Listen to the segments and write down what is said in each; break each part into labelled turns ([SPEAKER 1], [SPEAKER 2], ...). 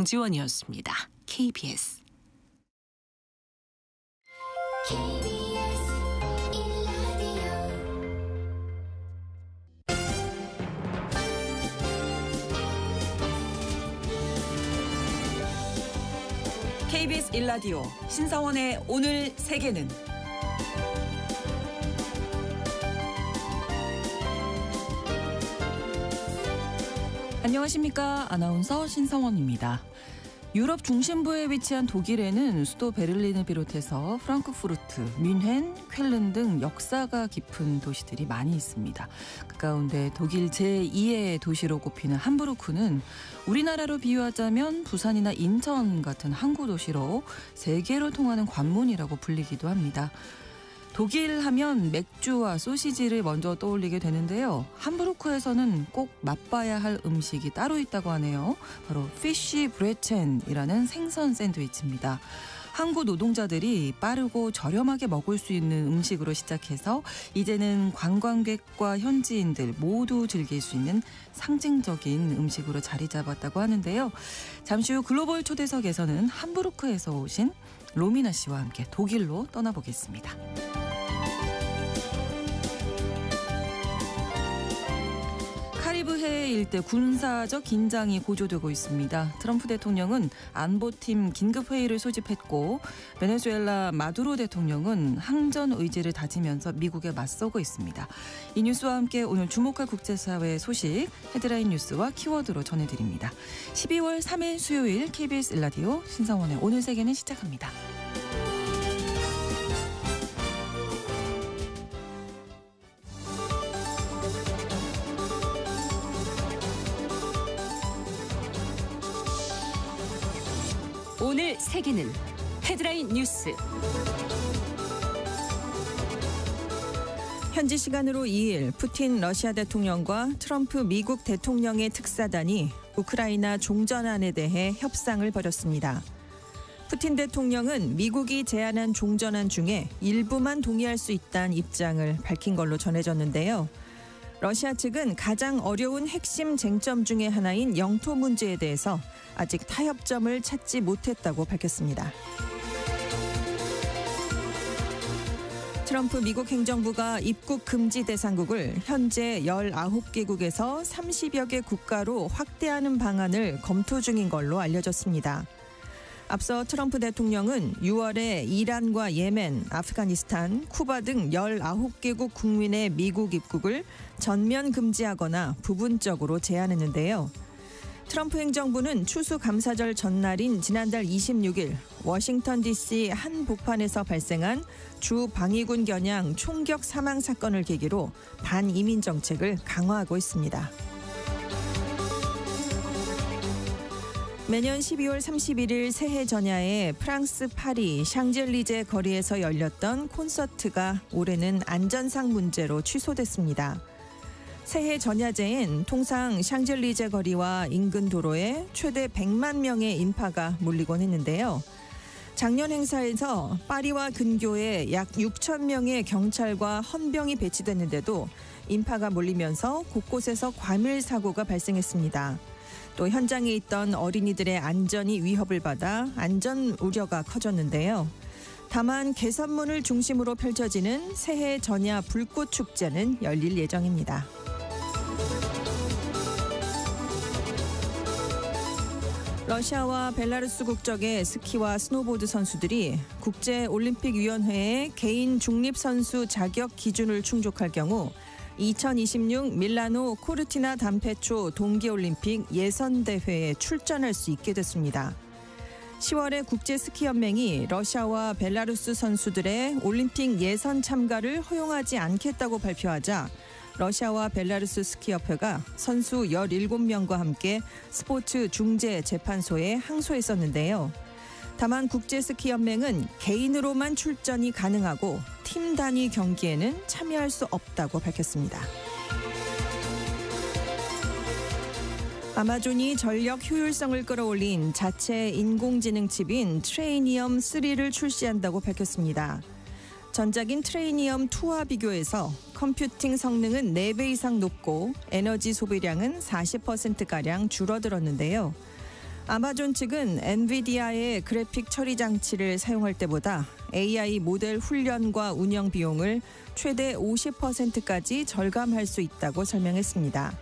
[SPEAKER 1] 정지원이었습니다. KBS
[SPEAKER 2] KBS 1라디오 신성원의 오늘 세계는 안녕하십니까. 아나운서 신성원입니다. 유럽 중심부에 위치한 독일에는 수도 베를린을 비롯해서 프랑크푸르트, 뮌헨, 쾰른 등 역사가 깊은 도시들이 많이 있습니다. 그 가운데 독일 제2의 도시로 꼽히는 함부르크는 우리나라로 비유하자면 부산이나 인천 같은 항구 도시로 세계로 통하는 관문이라고 불리기도 합니다. 독일 하면 맥주와 소시지를 먼저 떠올리게 되는데요. 함부르크에서는 꼭 맛봐야 할 음식이 따로 있다고 하네요. 바로 피쉬 브레첸이라는 생선 샌드위치입니다. 항구 노동자들이 빠르고 저렴하게 먹을 수 있는 음식으로 시작해서 이제는 관광객과 현지인들 모두 즐길 수 있는 상징적인 음식으로 자리 잡았다고 하는데요. 잠시 후 글로벌 초대석에서는 함부르크에서 오신 로미나 씨와 함께 독일로 떠나보겠습니다. 카리브해 일대 군사적 긴장이 고조되고 있습니다. 트럼프 대통령은 안보팀 긴급회의를 소집했고 베네수엘라 마두로 대통령은 항전 의지를 다지면서 미국에 맞서고 있습니다. 이 뉴스와 함께 오늘 주목할 국제사회 소식 헤드라인 뉴스와 키워드로 전해드립니다. 12월 3일 수요일 KBS 1라디오 신성원의 오늘 세계는 시작합니다.
[SPEAKER 1] 오늘 세계는 헤드라인 뉴스.
[SPEAKER 2] 현지 시간으로 2일 푸틴 러시아 대통령과 트럼프 미국 대통령의 특사단이 우크라이나 종전안에 대해 협상을 벌였습니다. 푸틴 대통령은 미국이 제안한 종전안 중에 일부만 동의할 수 있다는 입장을 밝힌 걸로 전해졌는데요. 러시아 측은 가장 어려운 핵심 쟁점 중의 하나인 영토 문제에 대해서 아직 타협점을 찾지 못했다고 밝혔습니다. 트럼프 미국 행정부가 입국 금지 대상국을 현재 19개국에서 30여 개 국가로 확대하는 방안을 검토 중인 걸로 알려졌습니다. 앞서 트럼프 대통령은 6월에 이란과 예멘, 아프가니스탄, 쿠바 등 19개국 국민의 미국 입국을 전면 금지하거나 부분적으로 제한했는데요. 트럼프 행정부는 추수감사절 전날인 지난달 26일 워싱턴 DC 한복판에서 발생한 주 방위군 겨냥 총격 사망 사건을 계기로 반이민 정책을 강화하고 있습니다. 매년 12월 31일 새해 전야에 프랑스 파리 샹젤리제 거리에서 열렸던 콘서트가 올해는 안전상 문제로 취소됐습니다. 새해 전야제엔 통상 샹젤리제 거리와 인근 도로에 최대 100만 명의 인파가 몰리곤 했는데요. 작년 행사에서 파리와 근교에 약 6천 명의 경찰과 헌병이 배치됐는데도 인파가 몰리면서 곳곳에서 과밀 사고가 발생했습니다. 또 현장에 있던 어린이들의 안전이 위협을 받아 안전 우려가 커졌는데요. 다만 개선문을 중심으로 펼쳐지는 새해 전야 불꽃 축제는 열릴 예정입니다. 러시아와 벨라루스 국적의 스키와 스노보드 선수들이 국제올림픽위원회의 개인 중립선수 자격 기준을 충족할 경우 2026 밀라노 코르티나 담페초 동계올림픽 예선대회에 출전할 수 있게 됐습니다. 10월에 국제스키연맹이 러시아와 벨라루스 선수들의 올림픽 예선 참가를 허용하지 않겠다고 발표하자 러시아와 벨라루스 스키협회가 선수 17명과 함께 스포츠 중재 재판소에 항소했었는데요. 다만 국제스키연맹은 개인으로만 출전이 가능하고 팀 단위 경기에는 참여할 수 없다고 밝혔습니다. 아마존이 전력 효율성을 끌어올린 자체 인공지능 칩인 트레이니엄 3를 출시한다고 밝혔습니다. 전작인 트레이니엄 2와 비교해서 컴퓨팅 성능은 4배 이상 높고 에너지 소비량은 40%가량 줄어들었는데요.
[SPEAKER 3] 아마존 측은 엔비디아의 그래픽 처리 장치를 사용할 때보다 AI 모델 훈련과 운영 비용을 최대 50%까지 절감할 수 있다고 설명했습니다.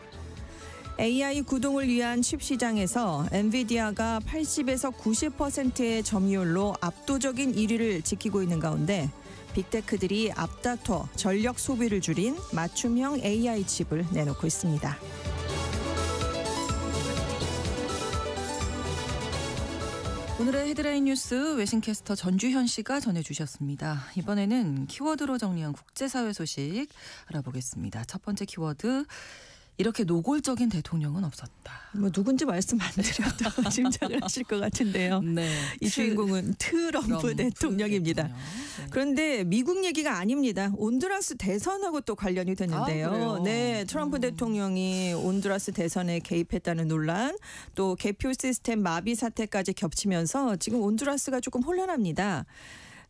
[SPEAKER 3] AI 구동을 위한 칩 시장에서 엔비디아가 80에서 90%의 점유율로 압도적인 1위를 지키고 있는 가운데 빅테크들이 앞다퉈 전력 소비를 줄인 맞춤형 AI 칩을 내놓고 있습니다.
[SPEAKER 2] 오늘의 헤드라인 뉴스 외신캐스터 전주현 씨가 전해주셨습니다. 이번에는 키워드로 정리한 국제사회 소식 알아보겠습니다. 첫 번째 키워드, 이렇게 노골적인 대통령은 없었다.
[SPEAKER 3] 뭐 누군지 말씀 안 드려도 짐작을 하실 것 같은데요.
[SPEAKER 2] 네,
[SPEAKER 3] 이 주인공은 트럼프 대통령입니다.
[SPEAKER 2] 네.
[SPEAKER 3] 그런데 미국 얘기가 아닙니다. 온두라스 대선하고 또 관련이 됐는데요. 네, 트럼프 대통령이 온두라스 대선에 개입했다는 논란, 또 개표 시스템 마비 사태까지 겹치면서 지금 온두라스가 조금 혼란합니다.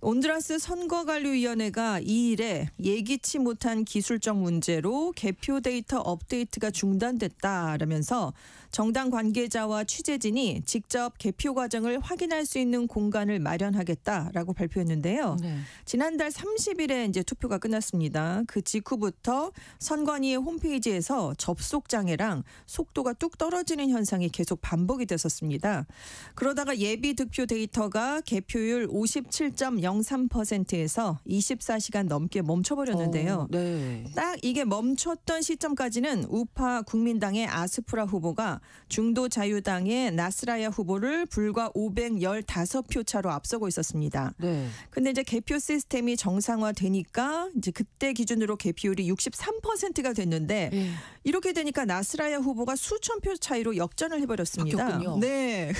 [SPEAKER 3] 온두라스 선거관리위원회가 2일에 예기치 못한 기술적 문제로 개표 데이터 업데이트가 중단됐다라면서 정당 관계자와 취재진이 직접 개표 과정을 확인할 수 있는 공간을 마련하겠다라고 발표했는데요.
[SPEAKER 2] 네.
[SPEAKER 3] 지난달 30일에 이제 투표가 끝났습니다. 그 직후부터 선관위의 홈페이지에서 접속 장애랑 속도가 뚝 떨어지는 현상이 계속 반복이 됐었습니다. 그러다가 예비 득표 데이터가 개표율 57.03%에서 24시간 넘게 멈춰버렸는데요.
[SPEAKER 2] 네.
[SPEAKER 3] 딱 이게 멈췄던 시점까지는 우파 국민당의 아스프라 후보가 중도 자유당의 나스라야 후보를 불과 515표 차로 앞서고 있었습니다.
[SPEAKER 2] 네.
[SPEAKER 3] 근데 이제 개표 시스템이 정상화되니까 이제 그때 기준으로 개표율이 63%가 됐는데
[SPEAKER 2] 네.
[SPEAKER 3] 이렇게 되니까 나스라야 후보가 수천 표 차이로 역전을 해버렸습니다.
[SPEAKER 2] 바뀌었군요.
[SPEAKER 3] 네.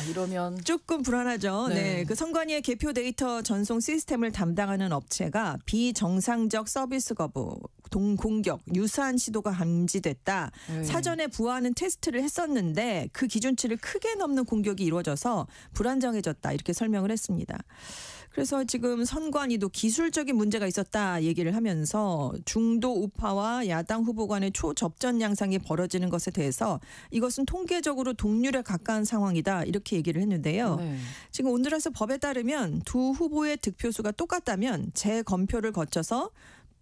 [SPEAKER 2] 이러면
[SPEAKER 3] 조금 불안하죠.
[SPEAKER 2] 네.
[SPEAKER 3] 네. 그 선관위의 개표 데이터 전송 시스템을 담당하는 업체가 비정상적 서비스 거부, 공격, 유사한 시도가 감지됐다.
[SPEAKER 2] 네.
[SPEAKER 3] 사전에 부하하는 테스트를 했었는데 그 기준치를 크게 넘는 공격이 이루어져서 불안정해졌다. 이렇게 설명을 했습니다. 그래서 지금 선관위도 기술적인 문제가 있었다 얘기를 하면서 중도 우파와 야당 후보 간의 초접전 양상이 벌어지는 것에 대해서 이것은 통계적으로 동률에 가까운 상황이다 이렇게 얘기를 했는데요.
[SPEAKER 2] 네.
[SPEAKER 3] 지금 온두라스 법에 따르면 두 후보의 득표수가 똑같다면 재검표를 거쳐서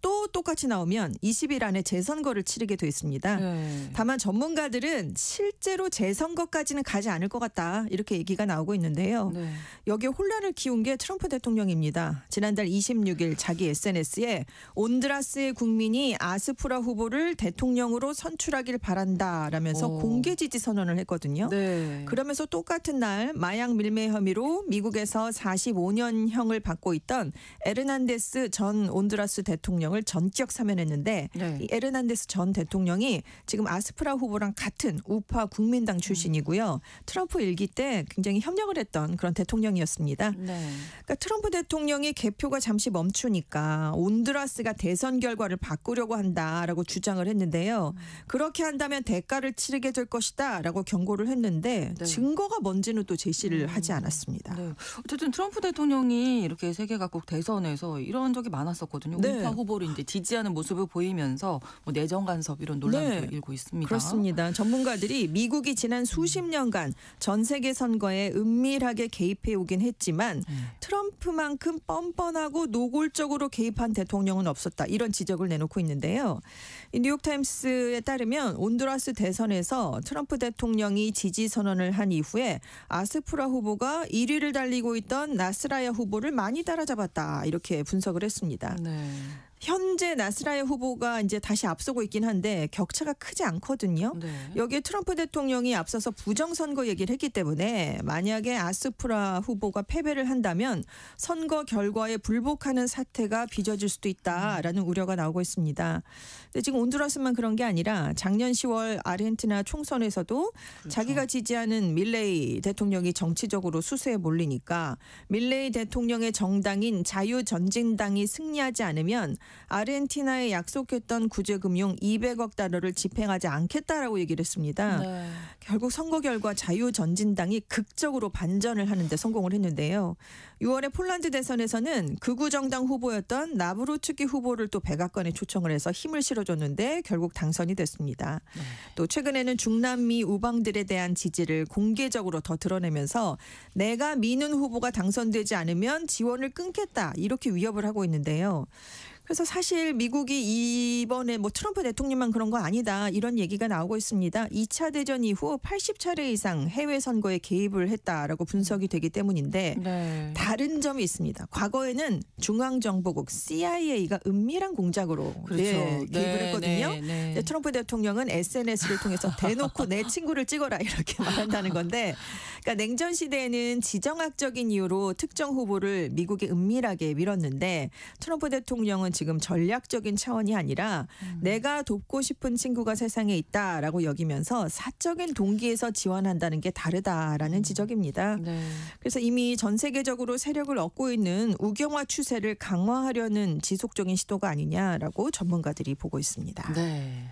[SPEAKER 3] 또 똑같이 나오면 20일 안에 재선거를 치르게 돼 있습니다.
[SPEAKER 2] 네.
[SPEAKER 3] 다만 전문가들은 실제로 재선거까지는 가지 않을 것 같다 이렇게 얘기가 나오고 있는데요.
[SPEAKER 2] 네.
[SPEAKER 3] 여기에 혼란을 키운 게 트럼프 대통령입니다. 지난달 26일 자기 SNS에 온두라스의 국민이 아스프라 후보를 대통령으로 선출하길 바란다라면서 공개 지지 선언을 했거든요.
[SPEAKER 2] 네.
[SPEAKER 3] 그러면서 똑같은 날 마약 밀매 혐의로 미국에서 45년형을 받고 있던 에르난데스 전 온두라스 대통령을 전격 사면했는데
[SPEAKER 2] 네.
[SPEAKER 3] 이 에르난데스 전 대통령이 지금 아스프라 후보랑 같은 우파 국민당 출신이고요. 트럼프 일기 때 굉장히 협력을 했던 그런 대통령이었습니다.
[SPEAKER 2] 네.
[SPEAKER 3] 그러니까 트럼프 대통령이 개표가 잠시 멈추니까 온두라스가 대선 결과를 바꾸려고 한다라고 주장을 했는데요. 그렇게 한다면 대가를 치르게 될 것이다라고 경고를 했는데
[SPEAKER 2] 네.
[SPEAKER 3] 증거가 뭔지는 또 제시를 하지 않았습니다.
[SPEAKER 2] 네. 어쨌든 트럼프 대통령이 이렇게 세계 각국 대선에서 이런 적이 많았었거든요.
[SPEAKER 3] 네.
[SPEAKER 2] 우파 후보를 이제 지지하는 모습을 보이면서 뭐 내정 간섭 이런 논란도
[SPEAKER 3] 네.
[SPEAKER 2] 일고 있습니다.
[SPEAKER 3] 그렇습니다. 전문가들이 미국이 지난 수십 년간 전 세계 선거에 은밀하게 개입해 오긴 했지만 트럼프만큼 뻔뻔하고 노골적으로 개입한 대통령은 없었다. 이런 지적을 내놓고 있는데요. 이 뉴욕타임스에 따르면 온두라스 대선에서 트럼프 대통령이 지지 선언을 한 이후에 아스프라 후보가 1위를 달리고 있던 나스라야 후보를 많이 따라잡았다. 이렇게 분석을 했습니다.
[SPEAKER 2] 네.
[SPEAKER 3] 현재 나스라야 후보가 이제 다시 앞서고 있긴 한데 격차가 크지 않거든요.
[SPEAKER 2] 네.
[SPEAKER 3] 여기에 트럼프 대통령이 앞서서 부정선거 얘기를 했기 때문에 만약에 아스프라 후보가 패배를 한다면 선거 결과에 불복하는 사태가 빚어질 수도 있다라는 우려가 나오고 있습니다. 근데 지금 온두라스만 그런 게 아니라 작년 10월 아르헨티나 총선에서도 자기가 지지하는 밀레이 대통령이 정치적으로 수세에 몰리니까 밀레이 대통령의 정당인 자유전진당이 승리하지 않으면 아르헨티나에 약속했던 구제금융 200억 달러를 집행하지 않겠다라고 얘기를 했습니다.
[SPEAKER 2] 네.
[SPEAKER 3] 결국 선거 결과 자유전진당이 극적으로 반전을 하는데 성공을 했는데요. 6월에 폴란드 대선에서는 극우 정당 후보였던 나브루츠키 후보를 또 백악관에 초청을 해서 힘을 실어줬는데 결국 당선이 됐습니다.
[SPEAKER 2] 네.
[SPEAKER 3] 또 최근에는 중남미 우방들에 대한 지지를 공개적으로 더 드러내면서 내가 미는 후보가 당선되지 않으면 지원을 끊겠다 이렇게 위협을 하고 있는데요. 그래서 사실 미국이 이번에 뭐 트럼프 대통령만 그런 거 아니다 이런 얘기가 나오고 있습니다. 2차 대전 이후 80차례 이상 해외 선거에 개입을 했다라고 분석이 되기 때문인데
[SPEAKER 2] 네.
[SPEAKER 3] 다른 점이 있습니다. 과거에는 중앙정보국 CIA가 은밀한 공작으로
[SPEAKER 2] 그렇죠.
[SPEAKER 3] 개입을 했거든요.
[SPEAKER 2] 네.
[SPEAKER 3] 근데 트럼프 대통령은 SNS를 통해서 대놓고 내 친구를 찍어라 이렇게 말한다는 건데 그러니까 냉전 시대에는 지정학적인 이유로 특정 후보를 미국이 은밀하게 밀었는데 트럼프 대통령은 지금 전략적인 차원이 아니라 내가 돕고 싶은 친구가 세상에 있다라고 여기면서 사적인 동기에서 지원한다는 게 다르다라는 지적입니다.
[SPEAKER 2] 네.
[SPEAKER 3] 그래서 이미 전 세계적으로 세력을 얻고 있는 우경화 추세를 강화하려는 지속적인 시도가 아니냐라고 전문가들이 보고 있습니다.
[SPEAKER 2] 네.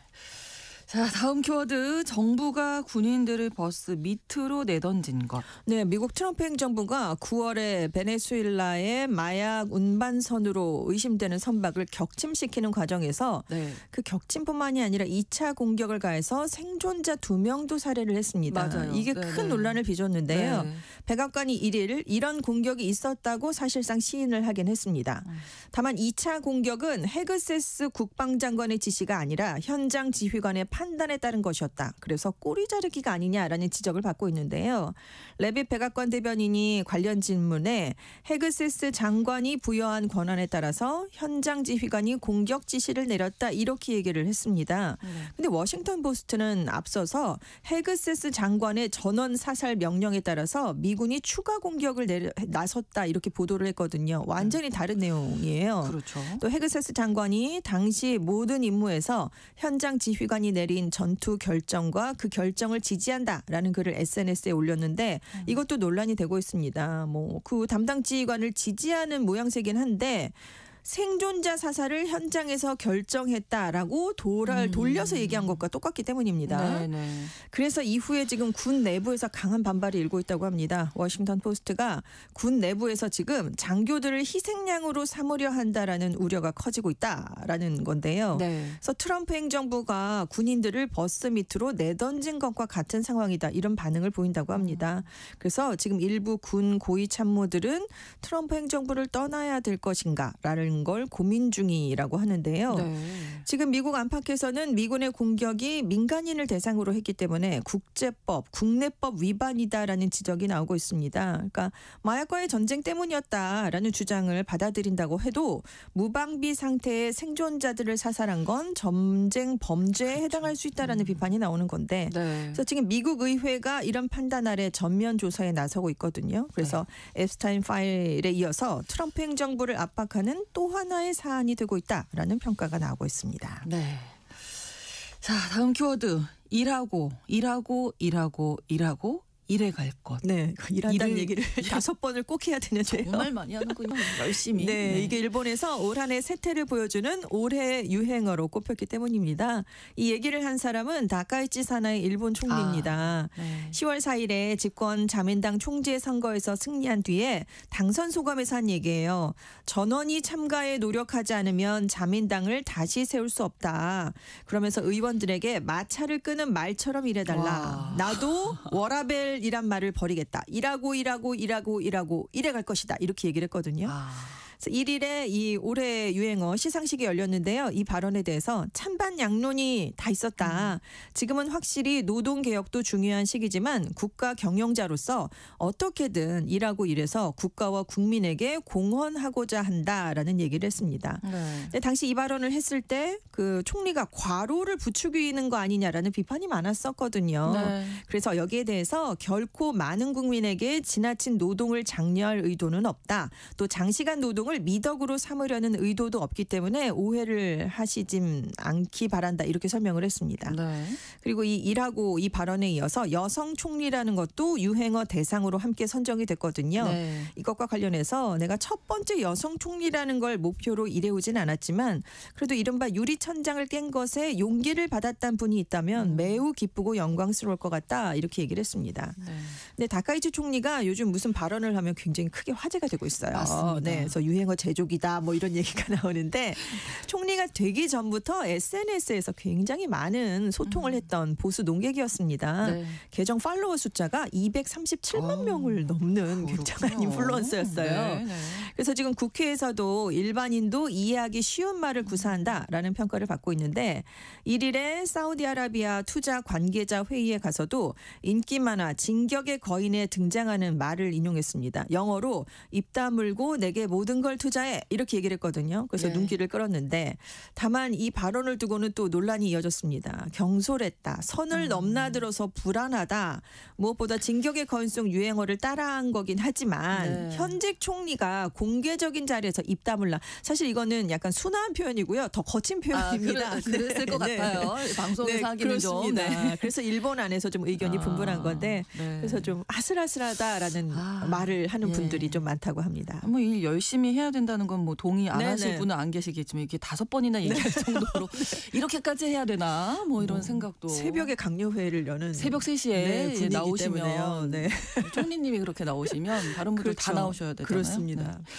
[SPEAKER 2] 자, 다음 키워드 정부가 군인들을 버스 밑으로 내던진 것.
[SPEAKER 3] 네, 미국 트럼프 행정부가 9월에 베네수엘라의 마약 운반선으로 의심되는 선박을 격침시키는 과정에서
[SPEAKER 2] 네.
[SPEAKER 3] 그 격침뿐만이 아니라 2차 공격을 가해서 생존자 2명도 살해를 했습니다.
[SPEAKER 2] 맞아요.
[SPEAKER 3] 이게
[SPEAKER 2] 네,
[SPEAKER 3] 큰
[SPEAKER 2] 네.
[SPEAKER 3] 논란을 빚었는데요.
[SPEAKER 2] 네.
[SPEAKER 3] 백악관이 1일 이런 공격이 있었다고 사실상 시인을 하긴 했습니다. 다만 2차 공격은 헤그세스 국방장관의 지시가 아니라 현장 지휘관의 판단에 따른 것이었다. 그래서 꼬리 자르기가 아니냐라는 지적을 받고 있는데요. 레빗 백악관 대변인이 관련 질문에 헤그세스 장관이 부여한 권한에 따라서 현장 지휘관이 공격 지시를 내렸다 이렇게 얘기를 했습니다. 근데 워싱턴 포스트는 앞서서 헤그세스 장관의 전원 사살 명령에 따라서 미군이 추가 공격을 나섰다 이렇게 보도를 했거든요. 완전히 다른 내용이에요.
[SPEAKER 2] 그렇죠.
[SPEAKER 3] 또 헤그세스 장관이 당시 모든 임무에서 현장 지휘관이 내린 전투 결정과 그 결정을 지지한다라는 글을 SNS에 올렸는데 이것도 논란이 되고 있습니다. 뭐 그 담당 지휘관을 지지하는 모양새긴 한데 생존자 사살을 현장에서 결정했다라고 돌려서 얘기한 것과 똑같기 때문입니다.
[SPEAKER 2] 네.
[SPEAKER 3] 그래서 이후에 지금 군 내부에서 강한 반발이 일고 있다고 합니다. 워싱턴 포스트가 군 내부에서 지금 장교들을 희생양으로 삼으려 한다라는 우려가 커지고 있다라는 건데요.
[SPEAKER 2] 네.
[SPEAKER 3] 그래서 트럼프 행정부가 군인들을 버스 밑으로 내던진 것과 같은 상황이다. 이런 반응을 보인다고 합니다. 그래서 지금 일부 군 고위 참모들은 트럼프 행정부를 떠나야 될 것인가라는 걸 고민 중이라고 하는데요.
[SPEAKER 2] 네.
[SPEAKER 3] 지금 미국 안팎에서는 미군의 공격이 민간인을 대상으로 했기 때문에 국제법, 국내법 위반이다라는 지적이 나오고 있습니다. 그러니까 마약과의 전쟁 때문이었다라는 주장을 받아들인다고 해도 무방비 상태의 생존자들을 사살한 건 전쟁 범죄에 해당할 수 있다라는 비판이 나오는 건데
[SPEAKER 2] 네.
[SPEAKER 3] 그래서 지금 미국 의회가 이런 판단 아래 전면 조사에 나서고 있거든요. 그래서 앱스타인 파일에 이어서 트럼프 행정부를 압박하는 또 하나의 사안이 되고 있다라는 평가가 나오고 있습니다.
[SPEAKER 2] 네. 자, 다음 키워드 일하고 일해 갈 것.
[SPEAKER 3] 네, 일한다는
[SPEAKER 2] 일을-
[SPEAKER 3] 얘기를 5번을 꼭 해야 되는데요.
[SPEAKER 2] 정말 많이 하는군요. 열심히.
[SPEAKER 3] 네, 이게 일본에서 올 한 해 세태를 보여주는 올해 유행어로 꼽혔기 때문입니다. 이 얘기를 한 사람은 다카이치 사나의 일본 총리입니다.
[SPEAKER 2] 네.
[SPEAKER 3] 10월 4일에 집권 자민당 총재 선거에서 승리한 뒤에 당선 소감에서 한 얘기예요. 전원이 참가에 노력하지 않으면 자민당을 다시 세울 수 없다. 그러면서 의원들에게 마차를 끄는 말처럼 일해달라.
[SPEAKER 2] 와.
[SPEAKER 3] 나도 워라벨이란 말을 버리겠다. 일하고 일해갈 것이다. 이렇게 얘기를 했거든요.
[SPEAKER 2] 아.
[SPEAKER 3] 그래서 1일에 이 올해 유행어 시상식이 열렸는데요. 이 발언에 대해서 찬반 양론이 다 있었다. 지금은 확실히 노동개혁도 중요한 시기지만 국가 경영자로서 어떻게든 일하고 일해서 국가와 국민에게 공헌하고자 한다라는 얘기를 했습니다.
[SPEAKER 2] 네.
[SPEAKER 3] 근데 당시 이 발언을 했을 때 그 총리가 과로를 부추기는 거 아니냐라는 비판이 많았었거든요.
[SPEAKER 2] 네.
[SPEAKER 3] 그래서 여기에 대해서 결코 많은 국민에게 지나친 노동을 장려할 의도는 없다. 또 장시간 노동은 규정을 미덕으로 삼으려는 의도도 없기 때문에 오해를 하시지 않기 바란다 이렇게 설명을 했습니다.
[SPEAKER 2] 네.
[SPEAKER 3] 그리고 이 일하고 이 발언에 이어서 여성 총리라는 것도 유행어 대상으로 함께 선정이 됐거든요.
[SPEAKER 2] 네.
[SPEAKER 3] 이것과 관련해서 내가 첫 번째 여성 총리라는 걸 목표로 일해오진 않았지만 그래도 이른바 유리천장을 깬 것에 용기를 받았다는 분이 있다면 매우 기쁘고 영광스러울 것 같다 이렇게 얘기를 했습니다.
[SPEAKER 2] 네.
[SPEAKER 3] 근데 다카이치 총리가 요즘 무슨 발언을 하면 굉장히 크게 화제가 되고 있어요.
[SPEAKER 2] 맞습니다.
[SPEAKER 3] 네, 그래서 유행어 제조기다 뭐 이런 얘기가 나오는데 총리가 되기 전부터 SNS에서 굉장히 많은 소통을 했던 보수 농객이었습니다.
[SPEAKER 2] 네.
[SPEAKER 3] 계정 팔로워 숫자가 237만 명을 넘는 굉장한 인플루언서였어요.
[SPEAKER 2] 네, 네.
[SPEAKER 3] 그래서 지금 국회에서도 일반인도 이해하기 쉬운 말을 구사한다라는 평가를 받고 있는데 1일에 사우디아라비아 투자 관계자 회의에 가서도 인기 만화 진격의 거인에 등장하는 말을 인용했습니다. 영어로 입 다물고 내게 모든 걸 투자해 이렇게 얘기를 했거든요. 그래서
[SPEAKER 2] 네.
[SPEAKER 3] 눈길을 끌었는데 다만 이 발언을 두고는 또 논란이 이어졌습니다. 경솔했다. 선을 넘나들어서 불안하다. 무엇보다 진격의 거인 속 유행어를 따라한 거긴 하지만
[SPEAKER 2] 네.
[SPEAKER 3] 현직 총리가 공개적인 자리에서 입 다물라. 사실 이거는 약간 순화한 표현이고요. 더 거친 표현입니다.
[SPEAKER 2] 그랬을 것
[SPEAKER 3] 네.
[SPEAKER 2] 같아요. 방송에서 하기는 좀.
[SPEAKER 3] 그렇습니다.
[SPEAKER 2] 네.
[SPEAKER 3] 그래서 일본 안에서 좀 의견이 분분한 건데
[SPEAKER 2] 네.
[SPEAKER 3] 그래서 좀 아슬아슬하다라는 말을 하는
[SPEAKER 2] 예.
[SPEAKER 3] 분들이 좀 많다고 합니다.
[SPEAKER 2] 뭐 일 열심히 해야 된다는 건 뭐 동의 안
[SPEAKER 3] 네네.
[SPEAKER 2] 하실 분은 안 계시겠지만 이렇게 5번이나 얘기할 정도로 이렇게까지 해야 되나 뭐 이런 생각도.
[SPEAKER 3] 새벽에 강요회를 여는
[SPEAKER 2] 새벽 3시에
[SPEAKER 3] 분위기
[SPEAKER 2] 나오시면
[SPEAKER 3] 때문에요. 네.
[SPEAKER 2] 총리님이 그렇게 나오시면 다른 분들 다
[SPEAKER 3] 그렇죠.
[SPEAKER 2] 나오셔야 되잖아요.
[SPEAKER 3] 그렇습니다.
[SPEAKER 2] 네.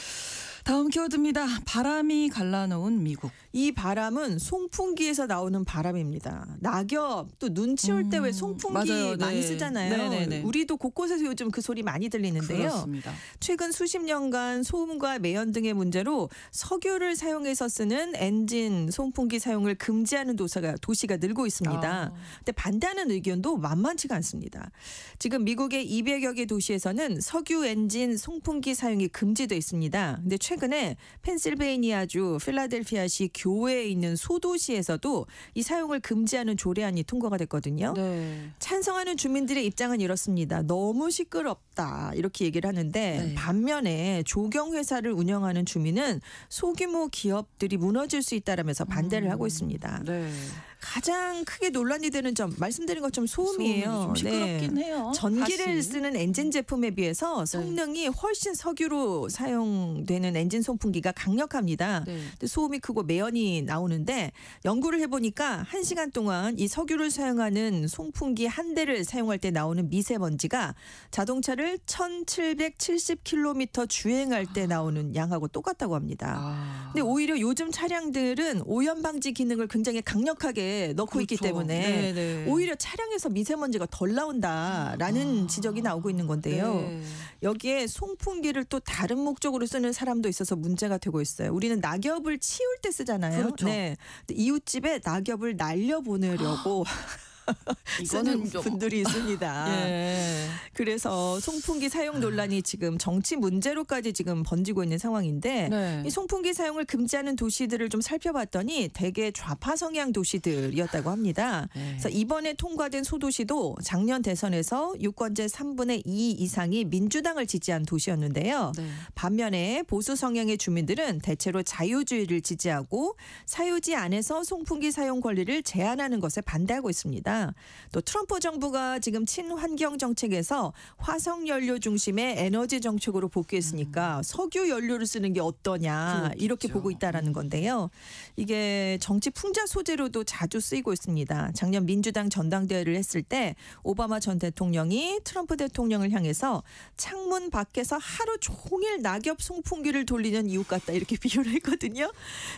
[SPEAKER 2] 다음 키워드입니다. 바람이 갈라놓은 미국.
[SPEAKER 3] 이 바람은 송풍기에서 나오는 바람입니다. 낙엽 또 눈 치울 때 왜 송풍기
[SPEAKER 2] 맞아요. 네.
[SPEAKER 3] 많이 쓰잖아요.
[SPEAKER 2] 네네네.
[SPEAKER 3] 우리도 곳곳에서 요즘 그 소리 많이 들리는데요.
[SPEAKER 2] 그렇습니다.
[SPEAKER 3] 최근 수십 년간 소음과 매연 등의 문제로 석유를 사용해서 쓰는 엔진 송풍기 사용을 금지하는 도시가 늘고 있습니다. 근데 반대하는 의견도 만만치가 않습니다. 지금 미국의 200여 개 도시에서는 석유 엔진 송풍기 사용이 금지돼 있습니다. 근데 최근에 펜실베이니아주 필라델피아시 교외에 있는 소도시에서도 이 사용을 금지하는 조례안이 통과가 됐거든요.
[SPEAKER 2] 네.
[SPEAKER 3] 찬성하는 주민들의 입장은 이렇습니다. 너무 시끄럽다 이렇게 얘기를 하는데
[SPEAKER 2] 네.
[SPEAKER 3] 반면에 조경회사를 운영하는 주민은 소규모 기업들이 무너질 수 있다라면서 반대를 하고 있습니다.
[SPEAKER 2] 네.
[SPEAKER 3] 가장 크게 논란이 되는 점 말씀드린 것처럼 소음이에요.
[SPEAKER 2] 좀 시끄럽긴 해요.
[SPEAKER 3] 전기를
[SPEAKER 2] 다시.
[SPEAKER 3] 쓰는 엔진 제품에 비해서 성능이 훨씬 석유로 사용되는 엔진 송풍기가 강력합니다.
[SPEAKER 2] 네.
[SPEAKER 3] 근데 소음이 크고 매연이 나오는데 연구를 해보니까 1시간 동안 이 석유를 사용하는 송풍기 한 대를 사용할 때 나오는 미세먼지가 자동차를 1770km 주행할 때 나오는 양하고 똑같다고 합니다. 근데 오히려 요즘 차량들은 오염 방지 기능을 굉장히 강력하게 넣고 있기
[SPEAKER 2] 그렇죠.
[SPEAKER 3] 때문에
[SPEAKER 2] 네네.
[SPEAKER 3] 오히려 차량에서 미세먼지가 덜 나온다라는 지적이 나오고 있는 건데요.
[SPEAKER 2] 네.
[SPEAKER 3] 여기에 송풍기를 또 다른 목적으로 쓰는 사람도 있어서 문제가 되고 있어요. 우리는 낙엽을 치울 때 쓰잖아요.
[SPEAKER 2] 그렇죠.
[SPEAKER 3] 네. 근데 이웃집에 낙엽을 날려보내려고 쓰는
[SPEAKER 2] 좀-
[SPEAKER 3] 분들이 있습니다.
[SPEAKER 2] 예.
[SPEAKER 3] 그래서 송풍기 사용 논란이 지금 정치 문제로까지 지금 번지고 있는 상황인데
[SPEAKER 2] 네.
[SPEAKER 3] 이 송풍기 사용을 금지하는 도시들을 좀 살펴봤더니 대개 좌파 성향 도시들이었다고 합니다.
[SPEAKER 2] 네.
[SPEAKER 3] 그래서 이번에 통과된 소도시도 작년 대선에서 유권자 3분의 2 이상이 민주당을 지지한 도시였는데요.
[SPEAKER 2] 네.
[SPEAKER 3] 반면에 보수 성향의 주민들은 대체로 자유주의를 지지하고 사유지 안에서 송풍기 사용 권리를 제한하는 것에 반대하고 있습니다. 또 트럼프 정부가 지금 친환경 정책에서 화석 연료 중심의 에너지 정책으로 복귀했으니까 석유 연료를 쓰는 게 어떠냐
[SPEAKER 2] 그렇겠죠.
[SPEAKER 3] 이렇게 보고 있다라는 건데요. 이게 정치 풍자 소재로도 자주 쓰이고 있습니다. 작년 민주당 전당대회를 했을 때 오바마 전 대통령이 트럼프 대통령을 향해서 창문 밖에서 하루 종일 낙엽 송풍기를 돌리는 이웃 같다 이렇게 비유를 했거든요.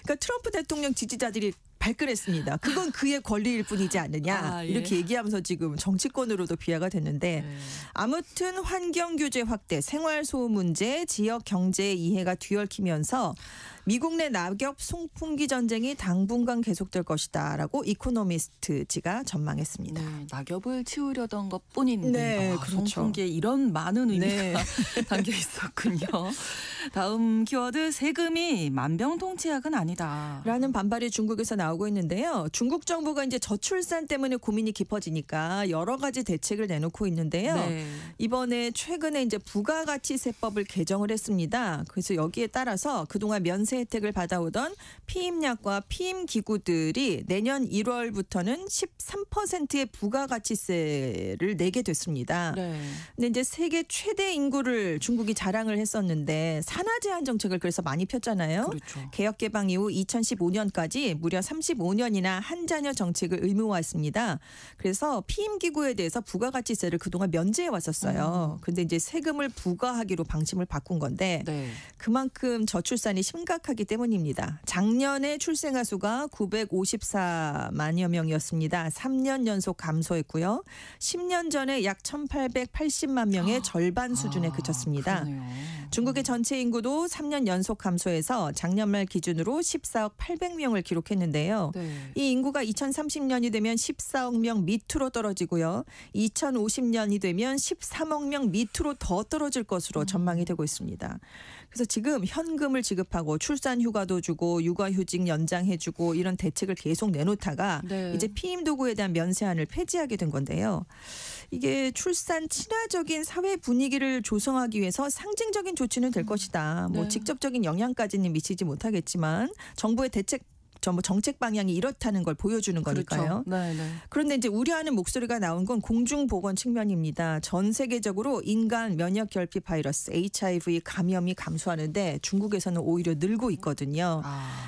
[SPEAKER 3] 그러니까 트럼프 대통령 지지자들이 발끈했습니다. 그건 그의 권리일 뿐이지 않느냐
[SPEAKER 2] 예.
[SPEAKER 3] 이렇게 얘기하면서 지금 정치권으로도 비하가 됐는데
[SPEAKER 2] 네.
[SPEAKER 3] 아무튼 환경 규제 확대, 생활 소음 문제, 지역 경제의 이해가 뒤얽히면서 미국 내 낙엽 송풍기 전쟁이 당분간 계속될 것이다라고 이코노미스트지가 전망했습니다.
[SPEAKER 2] 네, 낙엽을 치우려던 것뿐인데
[SPEAKER 3] 네, 그렇죠.
[SPEAKER 2] 송풍기에 이런 많은 의미가
[SPEAKER 3] 네.
[SPEAKER 2] 담겨 있었군요. 다음 키워드 세금이 만병통치약은 아니다.
[SPEAKER 3] 라는 반발이 중국에서 나오고 있는데요. 중국 정부가 이제 저출산 때문에 고민이 깊어지니까 여러 가지 대책을 내놓고 있는데요.
[SPEAKER 2] 네.
[SPEAKER 3] 이번에 최근에 이제 부가가치세법을 개정을 했습니다. 그래서 여기에 따라서 그동안 면세 혜택을 받아오던 피임약과 피임기구들이 내년 1월부터는 13%의 부가가치세를 내게 됐습니다.
[SPEAKER 2] 네.
[SPEAKER 3] 근데 이제 세계 최대 인구를 중국이 자랑을 했었는데 산하 제한 정책을 그래서 많이 폈잖아요.
[SPEAKER 2] 그렇죠.
[SPEAKER 3] 개혁 개방 이후 2015년까지 무려 35년이나 한 자녀 정책을 의무화했습니다. 그래서 피임기구에 대해서 부가가치세를 그동안 면제해 왔었어요. 근데 이제 세금을 부과하기로 방침을 바꾼 건데
[SPEAKER 2] 네.
[SPEAKER 3] 그만큼 저출산이 심각하기 때문입니다. 작년에 출생아 수가 954만여 명이었습니다. 3년 연속 감소했고요. 10년 전에 약 1880만 명의 절반 수준에 그쳤습니다.
[SPEAKER 2] 그러네요.
[SPEAKER 3] 중국의 전체 인구도 3년 연속 감소해서 작년 말 기준으로 14억 800명을 기록했는데요.
[SPEAKER 2] 네.
[SPEAKER 3] 이 인구가 2030년이 되면 14억 명 밑으로 떨어지고요. 2050년이 되면 13억 명 밑으로 더 떨어질 것으로 전망이 되고 있습니다. 그래서 지금 현금을 지급하고 출산 휴가도 주고 육아휴직 연장해주고 이런 대책을 계속 내놓다가
[SPEAKER 2] 네.
[SPEAKER 3] 이제 피임 도구에 대한 면세안을 폐지하게 된 건데요. 이게 출산 친화적인 사회 분위기를 조성하기 위해서 상징적인 조치는 될 것이다. 뭐
[SPEAKER 2] 네.
[SPEAKER 3] 직접적인 영향까지는 미치지 못하겠지만 정부의 정책 방향이 이렇다는 걸 보여주는 거니까요.
[SPEAKER 2] 그렇죠. 네, 네.
[SPEAKER 3] 그런데 이제 우려하는 목소리가 나온 건 공중보건 측면입니다. 전 세계적으로 인간 면역 결핍 바이러스 HIV 감염이 감소하는데 중국에서는 오히려 늘고 있거든요.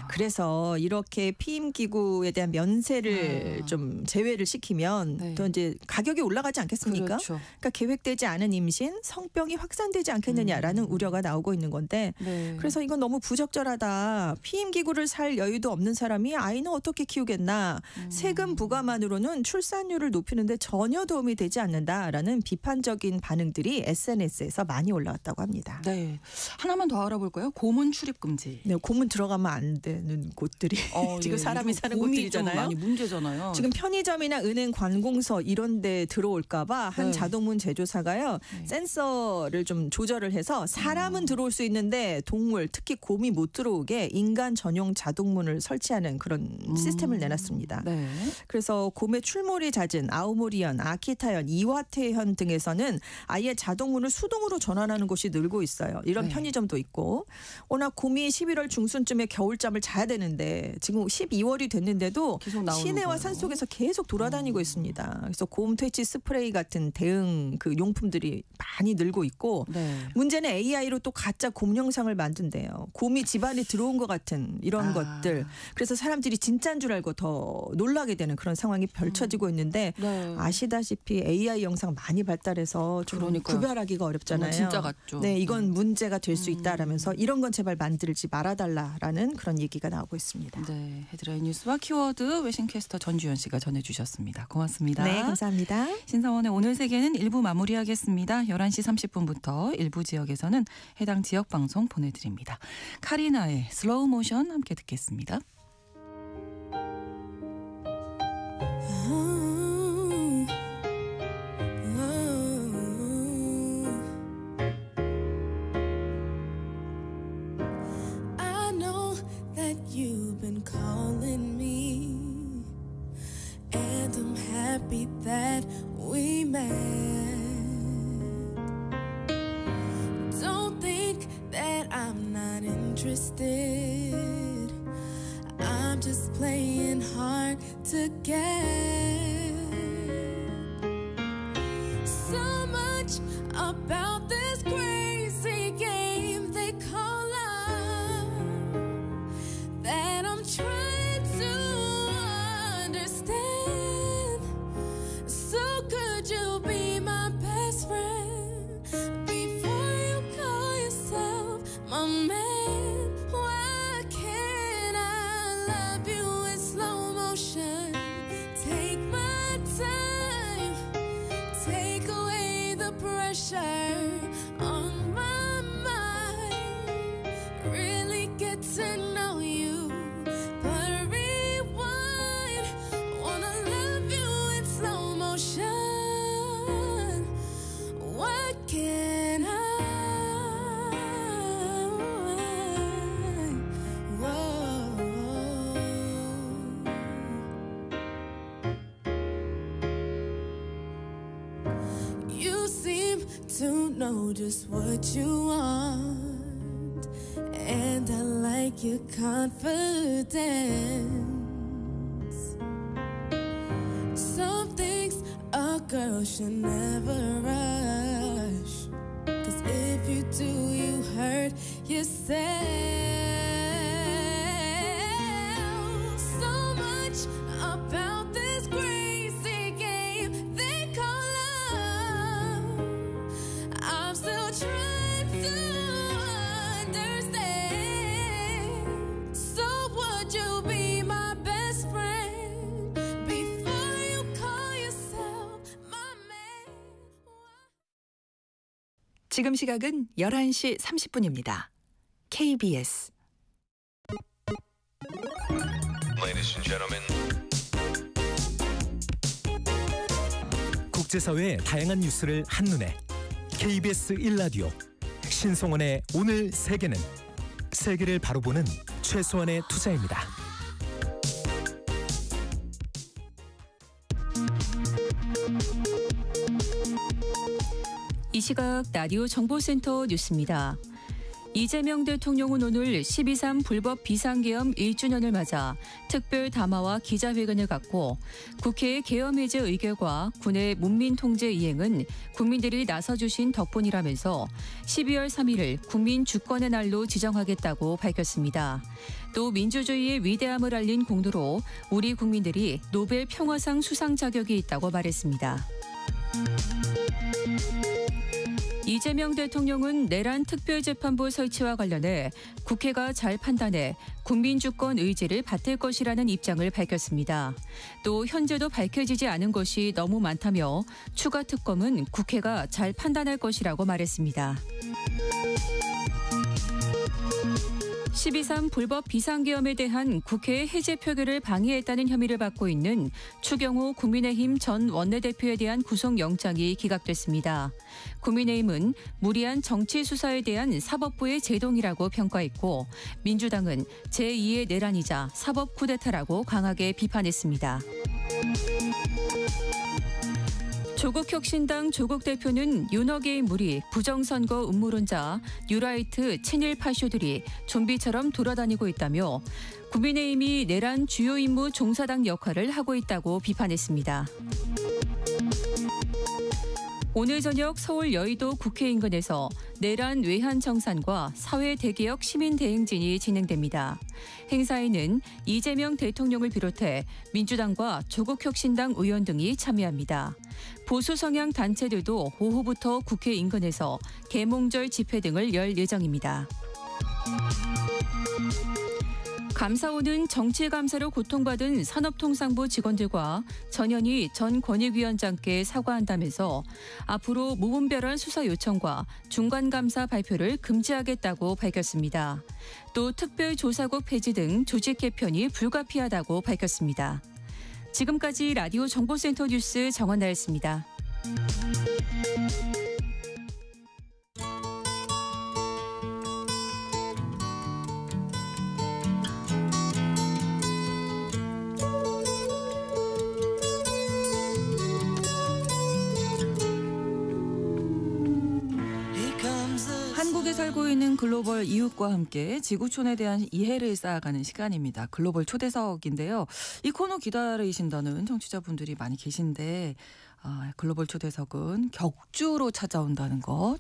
[SPEAKER 3] 그래서 이렇게 피임기구에 대한 면세를 좀 제외를 시키면
[SPEAKER 2] 네.
[SPEAKER 3] 또 이제 가격이 올라가지 않겠습니까?
[SPEAKER 2] 그렇죠.
[SPEAKER 3] 그러니까 계획되지 않은 임신, 성병이 확산되지 않겠느냐라는 우려가 나오고 있는 건데
[SPEAKER 2] 네.
[SPEAKER 3] 그래서 이건 너무 부적절하다. 피임기구를 살 여유도 없는 사람이 아이는 어떻게 키우겠나. 세금 부과만으로는 출산율을 높이는데 전혀 도움이 되지 않는다라는 비판적인 반응들이 SNS에서 많이 올라왔다고 합니다.
[SPEAKER 2] 네. 하나만 더 알아볼까요? 고문 출입 금지.
[SPEAKER 3] 네, 고문 들어가면 안 되는 곳들이 지금
[SPEAKER 2] 예,
[SPEAKER 3] 사람이
[SPEAKER 2] 이거
[SPEAKER 3] 사는
[SPEAKER 2] 곰이
[SPEAKER 3] 곳들이잖아요.
[SPEAKER 2] 좀 많이 문제잖아요.
[SPEAKER 3] 지금 편의점이나 은행 관공서 이런 데 들어올까 봐 한
[SPEAKER 2] 네.
[SPEAKER 3] 자동문 제조사가요.
[SPEAKER 2] 네.
[SPEAKER 3] 센서를 좀 조절을 해서 사람은 들어올 수 있는데 동물 특히 곰이 못 들어오게 인간 전용 자동문을 설치하는 그런 시스템을 내놨습니다.
[SPEAKER 2] 네.
[SPEAKER 3] 그래서 곰의 출몰이 잦은 아오모리현, 아키타현, 이와테현 등에서는 아예 자동문을 수동으로 전환하는 곳이 늘고 있어요. 이런
[SPEAKER 2] 네.
[SPEAKER 3] 편의점도 있고 워낙 곰이 11월 중순쯤에 겨울잠을 자야 되는데 지금 12월이 됐는데도
[SPEAKER 2] 계속 나오는
[SPEAKER 3] 시내와
[SPEAKER 2] 거예요.
[SPEAKER 3] 산속에서 계속 돌아다니고 있습니다. 그래서 곰 퇴치 스프레이 같은 대응 그 용품들이 많이 늘고 있고
[SPEAKER 2] 네.
[SPEAKER 3] 문제는 AI로 또 가짜 곰 영상을 만든대요. 곰이 집안에 들어온 것 같은 이런 것들. 그래서 사람들이 진짜인 줄 알고 더 놀라게 되는 그런 상황이 펼쳐지고 있는데
[SPEAKER 2] 네.
[SPEAKER 3] 아시다시피 AI 영상 많이 발달해서 좀
[SPEAKER 2] 그러니까요.
[SPEAKER 3] 구별하기가 어렵잖아요.
[SPEAKER 2] 진짜 같죠.
[SPEAKER 3] 네, 이건 문제가 될 수 있다라면서 이런 건 제발 만들지 말아달라라는 그런 얘기가 나오고 있습니다.
[SPEAKER 2] 네, 헤드라인 뉴스와 키워드 외신캐스터 전주현 씨가 전해주셨습니다. 고맙습니다.
[SPEAKER 3] 네, 감사합니다.
[SPEAKER 2] 신성원의 오늘 세계는 1부 마무리하겠습니다. 11시 30분부터 일부 지역에서는 해당 지역 방송 보내드립니다. 카리나의 슬로우 모션 함께 듣겠습니다.
[SPEAKER 4] I know that you've been calling me, and I'm happy that we met. Don't think that I'm not interested. I'm just playing hard to get. So much about this crazy game they call love that I'm trying to understand. So could you be my best friend before you call yourself my man? Why can't I love you in slow motion? Take my time, take away the pressure. know just what you want, and I like your confidence. Some things a girl should never rush, 'cause if you do, you hurt yourself. So much about this crazy game they call love, I'm still trying to understand. So would you be my best friend before you call yourself my man?
[SPEAKER 5] 지금 시각은 11시 30분입니다. KBS
[SPEAKER 6] Ladies and gentlemen.
[SPEAKER 7] 국제사회의 다양한 뉴스를 한눈에 KBS 1라디오 신성원의 오늘 세계는 세계를 바로 보는 최소한의 투자입니다.
[SPEAKER 1] 이 시각 라디오 정보센터 뉴스입니다. 이재명 대통령은 오늘 12.3 불법 비상계엄 1주년을 맞아 특별 담화와 기자회견을 갖고 국회의 계엄 해제 의결과 군의 문민통제 이행은 국민들이 나서주신 덕분이라면서 12월 3일을 국민 주권의 날로 지정하겠다고 밝혔습니다. 또 민주주의의 위대함을 알린 공로로 우리 국민들이 노벨 평화상 수상 자격이 있다고 말했습니다. 이재명 대통령은 내란 특별재판부 설치와 관련해 국회가 잘 판단해 국민주권 의지를 받들 것이라는 입장을 밝혔습니다. 또 현재도 밝혀지지 않은 것이 너무 많다며 추가 특검은 국회가 잘 판단할 것이라고 말했습니다. 12.3 불법 비상계엄에 대한 국회의 해제 표결을 방해했다는 혐의를 받고 있는 추경호 국민의힘 전 원내대표에 대한 구속영장이 기각됐습니다. 국민의힘은 무리한 정치 수사에 대한 사법부의 제동이라고 평가했고 민주당은 제2의 내란이자 사법 쿠데타라고 강하게 비판했습니다. 조국혁신당 조국 대표는 윤핵의 무리, 부정선거 음모론자, 뉴라이트, 친일 파쇼들이 좀비처럼 돌아다니고 있다며 국민의힘이 내란 주요 임무 종사당 역할을 하고 있다고 비판했습니다. 오늘 저녁 서울 여의도 국회 인근에서 내란 외환 정산과 사회 대개혁 시민 대행진이 진행됩니다. 행사에는 이재명 대통령을 비롯해 민주당과 조국혁신당 의원 등이 참여합니다. 보수 성향 단체들도 오후부터 국회 인근에서 계몽절 집회 등을 열 예정입니다. 감사원은 정치감사로 고통받은 산업통상부 직원들과 전현희 전 권익위원장께 사과한다면서 앞으로 무분별한 수사 요청과 중간감사 발표를 금지하겠다고 밝혔습니다. 또 특별조사국 폐지 등 조직 개편이 불가피하다고 밝혔습니다. 지금까지 라디오 정보센터 뉴스 정원나였습니다.
[SPEAKER 2] 한국에 살고 있는 글로벌 이웃과 함께 지구촌에 대한 이해를 쌓아가는 시간입니다. 글로벌 초대석인데요. 이 코너 기다리신다는 청취자분들이 많이 계신데 글로벌 초대석은 격주로 찾아온다는 것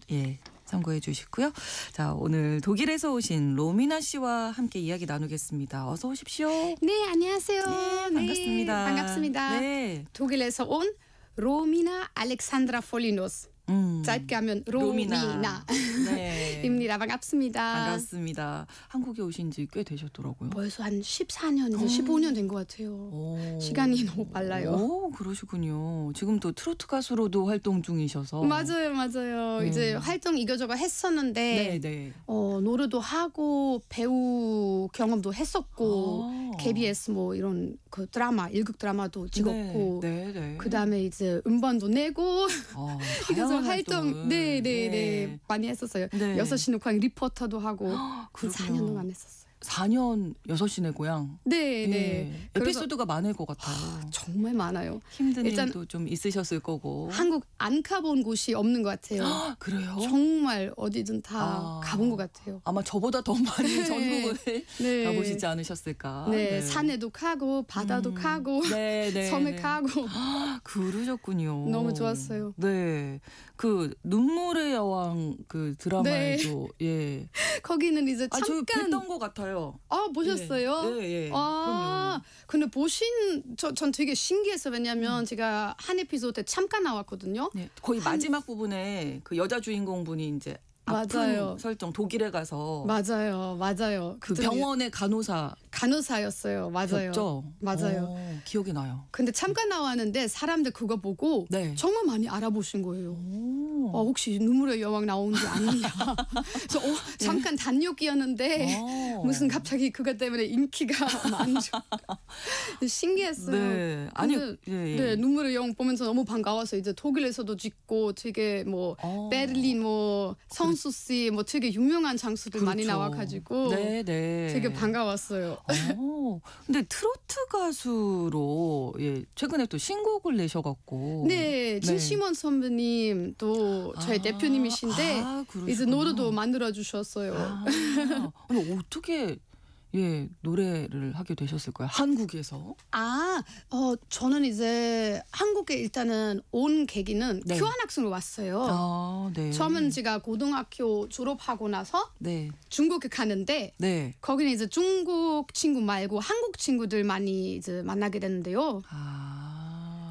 [SPEAKER 2] 참고해 주시고요. 자, 오늘 독일에서 오신 로미나 씨와 함께 이야기 나누겠습니다. 어서 오십시오.
[SPEAKER 8] 네, 안녕하세요.
[SPEAKER 2] 네, 반갑습니다.
[SPEAKER 8] 네, 반갑습니다.
[SPEAKER 2] 네.
[SPEAKER 8] 독일에서 온 로미나 알렉산드라 폴리노스. 짧게 하면 로미나.
[SPEAKER 2] 네.
[SPEAKER 8] 입니다. 반갑습니다.
[SPEAKER 2] 반갑습니다. 한국에 오신 지 꽤 되셨더라고요.
[SPEAKER 8] 벌써 한 14년, 이제 15년 된 것 같아요.
[SPEAKER 2] 오.
[SPEAKER 8] 시간이 너무 빨라요.
[SPEAKER 2] 오, 그러시군요. 지금 또 트로트 가수로도 활동 중이셔서.
[SPEAKER 8] 맞아요. 이제 활동 이거저거 했었는데
[SPEAKER 2] 네.
[SPEAKER 8] 노래도 하고 배우 경험도 했었고 KBS 뭐 이런 그 드라마, 1급 드라마도 찍었고
[SPEAKER 2] 네.
[SPEAKER 8] 그다음에 이제 음반도 내고 이거저거
[SPEAKER 2] 활동
[SPEAKER 8] 네 많이 했었어요.
[SPEAKER 2] 네.
[SPEAKER 8] 6시 녹화 리포터도 하고 그 4년 동안 했었어요.
[SPEAKER 2] 4년 6시내 고향.
[SPEAKER 8] 네,
[SPEAKER 2] 예.
[SPEAKER 8] 네. 그래서
[SPEAKER 2] 에피소드가 많을 것 같아요.
[SPEAKER 8] 정말 많아요.
[SPEAKER 2] 힘든
[SPEAKER 8] 일단
[SPEAKER 2] 일도 좀 있으셨을 거고.
[SPEAKER 8] 한국 안 가본 곳이 없는 것 같아요.
[SPEAKER 2] 그래요?
[SPEAKER 8] 정말 어디든 다 가본 것 같아요.
[SPEAKER 2] 아마 저보다 더 많이 전국을
[SPEAKER 8] 네.
[SPEAKER 2] 가보시지 않으셨을까.
[SPEAKER 8] 네, 산에도 가고 바다도 가고
[SPEAKER 2] 네, 네,
[SPEAKER 8] 섬에
[SPEAKER 2] 네.
[SPEAKER 8] 가고
[SPEAKER 2] 그러셨군요.
[SPEAKER 8] 너무 좋았어요.
[SPEAKER 2] 네, 그 눈물의 여왕 그 드라마에도 예.
[SPEAKER 8] 거기는 이제
[SPEAKER 2] 아, 저
[SPEAKER 8] 잠깐
[SPEAKER 2] 뵀던 것 같아요.
[SPEAKER 8] 보셨어요?
[SPEAKER 2] 예, 예.
[SPEAKER 8] 아, 근데 전 되게 신기했어요. 왜냐하면 제가 한 에피소드 때 잠깐 나왔거든요.
[SPEAKER 2] 네, 거의 마지막 부분에 그 여자 주인공분이 이제 아픈
[SPEAKER 8] 맞아요.
[SPEAKER 2] 설정 독일에 가서
[SPEAKER 8] 맞아요.
[SPEAKER 2] 그
[SPEAKER 8] 그때
[SPEAKER 2] 병원의
[SPEAKER 8] 간호사였어요. 맞아요.
[SPEAKER 2] 였죠?
[SPEAKER 8] 맞아요.
[SPEAKER 2] 기억이 나요.
[SPEAKER 8] 근데 잠깐 나왔는데 사람들 그거 보고
[SPEAKER 2] 네.
[SPEAKER 8] 정말 많이 알아보신 거예요. 혹시 눈물의 여왕 나온 게 아니냐. 그래서 잠깐 단역이었는데 무슨 갑자기 그것 때문에 인기가 많죠. 신기했어요.
[SPEAKER 2] 네, 아니,
[SPEAKER 8] 근데
[SPEAKER 2] 예.
[SPEAKER 8] 네, 눈물의 여왕 보면서 너무 반가워서 이제 독일에서도 짓고 되게 뭐 베를린 뭐 성수시 뭐 되게 유명한 장소들 많이
[SPEAKER 2] 그렇죠.
[SPEAKER 8] 나와가지고
[SPEAKER 2] 네.
[SPEAKER 8] 되게 반가웠어요.
[SPEAKER 2] 근데 트로트 가수로 예, 최근에 또 신곡을 내셔갖고
[SPEAKER 8] 네, 진시몬 선배님 또 저희 대표님이신데
[SPEAKER 2] 그러시구나.
[SPEAKER 8] 이제 노래도 만들어 주셨어요.
[SPEAKER 2] 아니, 어떻게 예 노래를 하게 되셨을까요? 한국에서?
[SPEAKER 8] 저는 이제 한국에 일단은 온 계기는
[SPEAKER 2] 네.
[SPEAKER 8] 교환학생으로 왔어요.
[SPEAKER 2] 네.
[SPEAKER 8] 처음은 제가 고등학교 졸업하고 나서
[SPEAKER 2] 네.
[SPEAKER 8] 중국에 가는데
[SPEAKER 2] 네.
[SPEAKER 8] 거기는 이제 중국 친구 말고 한국 친구들 많이 이제 만나게 됐는데요.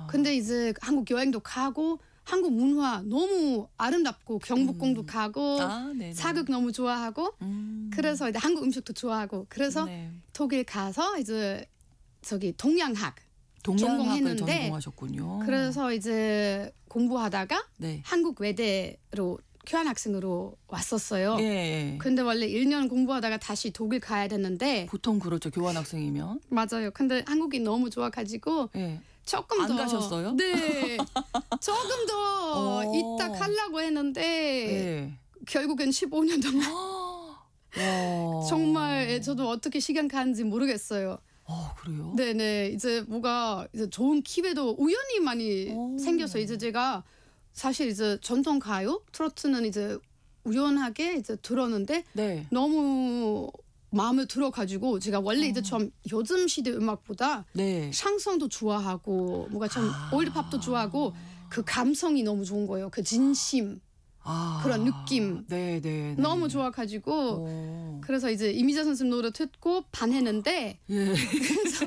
[SPEAKER 8] 근데 이제 한국 여행도 가고 한국 문화 너무 아름답고 경복궁도 가고 사극 너무 좋아하고 그래서 이제 한국 음식도 좋아하고 그래서 독일 가서 이제 동양학을 전공했는데
[SPEAKER 2] 전공하셨군요.
[SPEAKER 8] 그래서 이제 공부하다가
[SPEAKER 2] 네.
[SPEAKER 8] 한국 외대로 교환학생으로 왔었어요.
[SPEAKER 2] 예.
[SPEAKER 8] 근데 원래 1년 공부하다가 다시 독일 가야 됐는데
[SPEAKER 2] 보통 그렇죠. 교환학생이면.
[SPEAKER 8] 맞아요. 근데 한국이 너무 좋아가지고
[SPEAKER 2] 예.
[SPEAKER 8] 조금
[SPEAKER 2] 안
[SPEAKER 8] 더
[SPEAKER 2] 가셨어요?
[SPEAKER 8] 네. 조금 더 있다 가려고 했는데
[SPEAKER 2] 예.
[SPEAKER 8] 결국엔 15년 동안 정말 저도 어떻게 시간 가는지 모르겠어요.
[SPEAKER 2] 그래요?
[SPEAKER 8] 네네. 이제 뭐가 이제 좋은 기회도 우연히 많이 생겼어요. 이제 제가 사실 이제 전통 가요 트로트는 이제 우연하게 이제 들었는데
[SPEAKER 2] 네.
[SPEAKER 8] 너무 마음에 들어가지고 제가 원래 이제 좀 요즘 시대 음악보다
[SPEAKER 2] 네.
[SPEAKER 8] 샹송도 좋아하고 뭔가 좀 올드팝도 좋아하고 그 감성이 너무 좋은 거예요. 그 진심 그런 느낌
[SPEAKER 2] 네.
[SPEAKER 8] 너무 좋아가지고 그래서 이제 이미자 선생님 노래 듣고 반했는데
[SPEAKER 2] 예.
[SPEAKER 8] 그래서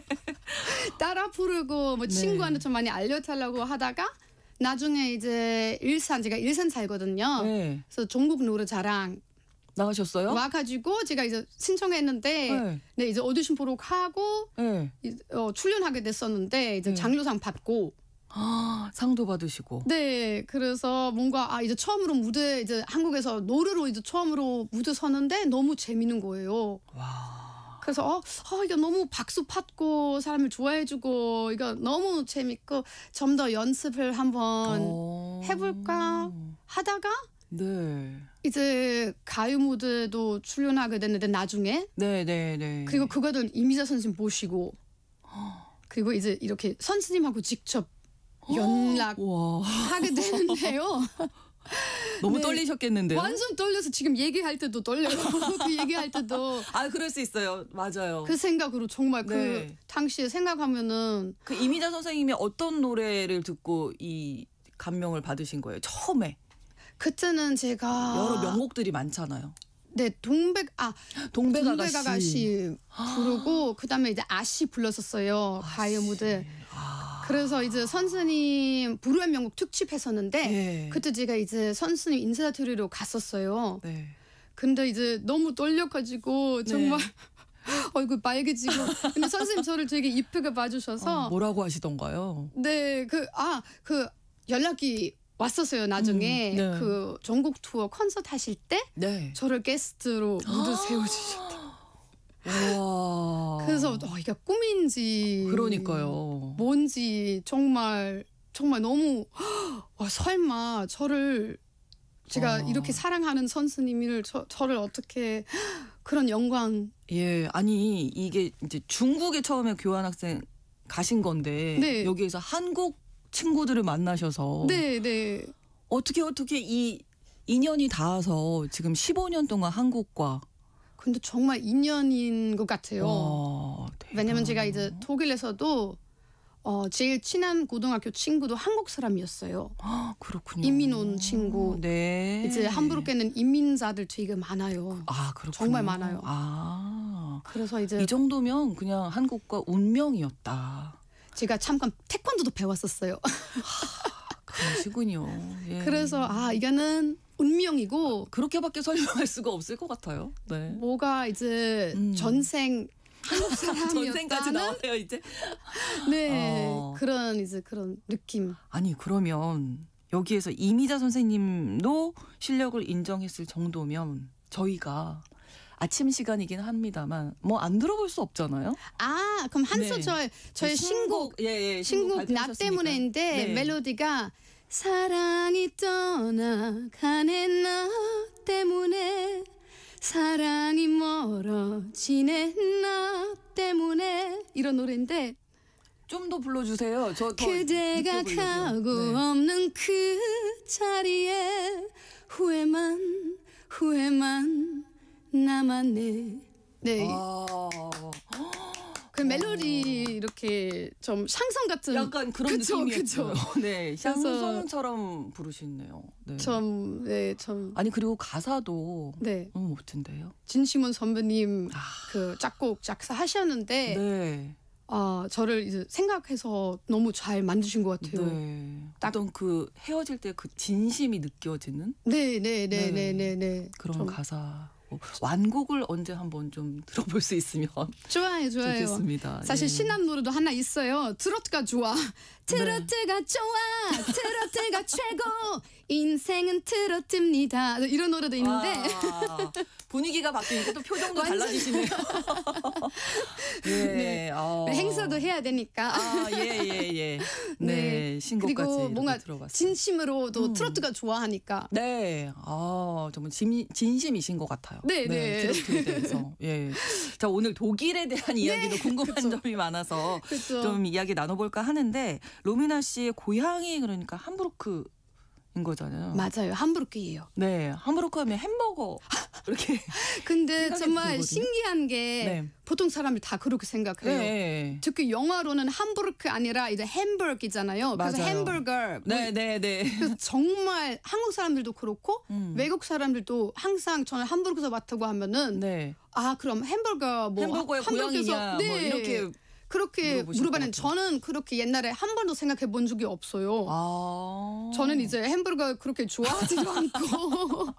[SPEAKER 8] 따라 부르고 뭐 친구한테 좀 많이 알려달라고 하다가 나중에 이제 제가 일산 살거든요.
[SPEAKER 2] 네.
[SPEAKER 8] 그래서 전국 노래자랑
[SPEAKER 2] 나가셨어요?
[SPEAKER 8] 와가지고 제가 이제 신청했는데 네, 이제 오디션 보러 가고 출연하게 됐었는데 이제 장려상 받고
[SPEAKER 2] 상도 받으시고.
[SPEAKER 8] 네, 그래서 뭔가 이제 처음으로 무대 이제 한국에서 노래로 이제 처음으로 무대 서는데 너무 재밌는 거예요. 그래서 이거 너무 박수 받고 사람을 좋아해주고 이거 너무 재밌고 좀 더 연습을 한번 해볼까 하다가
[SPEAKER 2] 네.
[SPEAKER 8] 이제 가요 무대도 출연하게 됐는데 나중에
[SPEAKER 2] 네.
[SPEAKER 8] 그리고 그거를 이미자 선생님 모시고 그리고 이제 이렇게 선생님하고 직접 연락하게 되는데요.
[SPEAKER 2] 너무 떨리셨겠는데요?
[SPEAKER 8] 완전 떨려서 지금 얘기할 때도 떨려요. 그 얘기할 때도.
[SPEAKER 2] 그럴 수 있어요. 맞아요.
[SPEAKER 8] 그 생각으로 정말 그 당시에 생각하면은
[SPEAKER 2] 그 이미자 선생님이 어떤 노래를 듣고 이 감명을 받으신 거예요? 처음에.
[SPEAKER 8] 그때는 제가
[SPEAKER 2] 여러 명곡들이 많잖아요.
[SPEAKER 8] 네, 동백 아가씨 부르고 그다음에 이제 아씨 불렀었어요. 가요 무대. 그래서 이제 선생님 불후의 명곡 특집 했었는데 그때 제가 이제 선생님 인사드리러 갔었어요. 근데 이제 너무 떨려가지고 정말 얼굴 빨개지고 근데 선생님 저를 되게 이쁘게 봐주셔서
[SPEAKER 2] 뭐라고 하시던가요?
[SPEAKER 8] 네, 그 연락이 왔었어요. 나중에 그 전국 투어 콘서트 하실 때 저를 게스트로 무대 세워주셨다. 그래서 이게 꿈인지
[SPEAKER 2] 그러니까요.
[SPEAKER 8] 뭔지 정말 너무 설마 저를 제가 이렇게 사랑하는 선생님을 저를 어떻게 그런 영광.
[SPEAKER 2] 예, 아니 이게 이제 중국에 처음에 교환학생 가신 건데
[SPEAKER 8] 네.
[SPEAKER 2] 여기에서 한국 친구들을 만나셔서
[SPEAKER 8] 네, 네.
[SPEAKER 2] 어떻게 이 인연이 닿아서 지금 15년 동안 한국과
[SPEAKER 8] 근데 정말 인연인 것 같아요.
[SPEAKER 2] 와,
[SPEAKER 8] 왜냐면 제가
[SPEAKER 2] 대단하네요.
[SPEAKER 8] 이제 독일에서도 제일 친한 고등학교 친구도 한국 사람이었어요.
[SPEAKER 2] 그렇군요.
[SPEAKER 8] 이민 온 친구.
[SPEAKER 2] 네.
[SPEAKER 8] 이제 함부르크에는 이민자들 되게 많아요.
[SPEAKER 2] 아, 그렇군요.
[SPEAKER 8] 정말 많아요.
[SPEAKER 2] 아.
[SPEAKER 8] 그래서 이제
[SPEAKER 2] 이 정도면 그냥 한국과 운명이었다.
[SPEAKER 8] 제가 잠깐 태권도도 배웠었어요.
[SPEAKER 2] 그러시군요. 예.
[SPEAKER 8] 그래서 이거는 운명이고
[SPEAKER 2] 그렇게밖에 설명할 수가 없을 것 같아요. 네.
[SPEAKER 8] 뭐가 이제 전생 한국
[SPEAKER 2] 전생까지
[SPEAKER 8] 사람이었다는
[SPEAKER 2] 나와요 이제.
[SPEAKER 8] 네
[SPEAKER 2] 어.
[SPEAKER 8] 그런 느낌.
[SPEAKER 2] 아니 그러면 여기에서 이미자 선생님도 실력을 인정했을 정도면 저희가 아침 시간이긴 합니다만 뭐 안 들어볼 수 없잖아요.
[SPEAKER 8] 그럼 한
[SPEAKER 2] 네.
[SPEAKER 8] 소절 저의 신곡
[SPEAKER 2] 신곡
[SPEAKER 8] 나 때문에인데
[SPEAKER 2] 네.
[SPEAKER 8] 멜로디가 사랑이 떠나가네 나 때문에 사랑이 멀어지네 나 때문에 이런 노래인데
[SPEAKER 2] 좀 더 불러주세요. 저 더
[SPEAKER 8] 그대가
[SPEAKER 2] 느껴보려고요.
[SPEAKER 8] 가고
[SPEAKER 2] 네.
[SPEAKER 8] 없는 그 자리에 후회만 남았네. 네. 그 멜로디 이렇게 좀 샹송 같은
[SPEAKER 2] 약간 그런
[SPEAKER 8] 그쵸,
[SPEAKER 2] 느낌이었어요.
[SPEAKER 8] 그쵸.
[SPEAKER 2] 네,
[SPEAKER 8] 그래서
[SPEAKER 2] 샹송처럼 부르시네요. 네.
[SPEAKER 8] 좀
[SPEAKER 2] 아니 그리고 가사도
[SPEAKER 8] 네.
[SPEAKER 2] 너무 멋진데요.
[SPEAKER 8] 진시몬 선배님 그 작곡 작사하셨는데
[SPEAKER 2] 네.
[SPEAKER 8] 저를 이제 생각해서 너무 잘 만드신 것 같아요.
[SPEAKER 2] 네. 어떤 그 헤어질 때 그 진심이 느껴지는
[SPEAKER 8] 네.
[SPEAKER 2] 그런
[SPEAKER 8] 좀
[SPEAKER 2] 가사. 완곡을 언제 한번 좀 들어볼 수 있으면
[SPEAKER 8] 좋아요.
[SPEAKER 2] 좋겠습니다.
[SPEAKER 8] 사실
[SPEAKER 2] 예.
[SPEAKER 8] 신나는 노래도 하나 있어요. 트로트가 좋아. 트로트가 좋아. 트로트가 최고. 인생은 트로트입니다. 이런 노래도 있는데
[SPEAKER 2] 분위기가 바뀌니까 또 표정도 달라지시네요. 예.
[SPEAKER 8] 행사도 해야 되니까.
[SPEAKER 2] 예. 네, 신곡까지
[SPEAKER 8] 그리고 뭔가
[SPEAKER 2] 이렇게 들어봤어요.
[SPEAKER 8] 진심으로도 트로트가 좋아하니까.
[SPEAKER 2] 네, 정말 진심이신 것 같아요.
[SPEAKER 8] 네.
[SPEAKER 2] 트로트에 대해서. 예. 자, 오늘 독일에 대한 이야기도 궁금한 점이 많아서
[SPEAKER 8] 그쵸.
[SPEAKER 2] 좀 이야기 나눠볼까 하는데 로미나 씨의 고향이 그러니까 함부르크인 거잖아요.
[SPEAKER 8] 맞아요. 함부르크예요.
[SPEAKER 2] 네, 함부르크 하면 햄버거 이렇게.
[SPEAKER 8] 근데
[SPEAKER 2] 생각이
[SPEAKER 8] 정말
[SPEAKER 2] 들거든요.
[SPEAKER 8] 신기한 게
[SPEAKER 2] 네.
[SPEAKER 8] 보통 사람들이 다 그렇게 생각해요.
[SPEAKER 2] 네.
[SPEAKER 8] 특히 영어로는 함부르크 아니라 이제 햄버거잖아요. 그래서
[SPEAKER 2] 맞아요.
[SPEAKER 8] 햄버거.
[SPEAKER 2] 네.
[SPEAKER 8] 그래서 정말 한국 사람들도 그렇고
[SPEAKER 2] 음.
[SPEAKER 8] 외국 사람들도 항상 저는 함부르크에서 왔다고 하면은
[SPEAKER 2] 네.
[SPEAKER 8] 그럼 햄버거 뭐
[SPEAKER 2] 햄버거의
[SPEAKER 8] 함부르크에서
[SPEAKER 2] 고향이냐 뭐 이렇게
[SPEAKER 8] 그렇게
[SPEAKER 2] 물어보실
[SPEAKER 8] 물어봤는데
[SPEAKER 2] 것 같아요.
[SPEAKER 8] 저는 그렇게 옛날에 한 번도 생각해 본 적이 없어요. 저는 이제 햄버거 그렇게 좋아하지도 않고.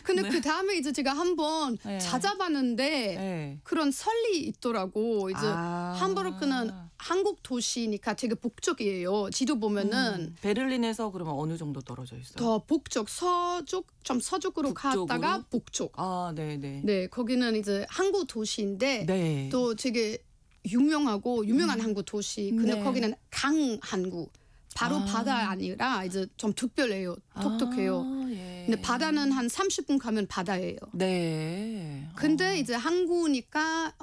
[SPEAKER 8] 근데 그 다음에 이제 제가 한번
[SPEAKER 2] 네.
[SPEAKER 8] 찾아봤는데
[SPEAKER 2] 네.
[SPEAKER 8] 그런 설리 있더라고. 이제 함부르크는 한국 도시니까 되게 북쪽이에요. 지도 보면은
[SPEAKER 2] 베를린에서 그러면 어느 정도 떨어져 있어요?
[SPEAKER 8] 더 북쪽, 서쪽, 좀 서쪽으로
[SPEAKER 2] 북쪽으로?
[SPEAKER 8] 갔다가 북쪽.
[SPEAKER 2] 네네.
[SPEAKER 8] 네, 거기는 이제 항구 도시인데
[SPEAKER 2] 네.
[SPEAKER 8] 또 되게 유명한 항구 도시. 근데
[SPEAKER 2] 네.
[SPEAKER 8] 거기는 강항구. 바로 바다 아니라 이제 좀 특별해요. 독특해요.
[SPEAKER 2] 예.
[SPEAKER 8] 근데 바다는 한 30분 가면 바다예요.
[SPEAKER 2] 네.
[SPEAKER 8] 근데 이제 항구니까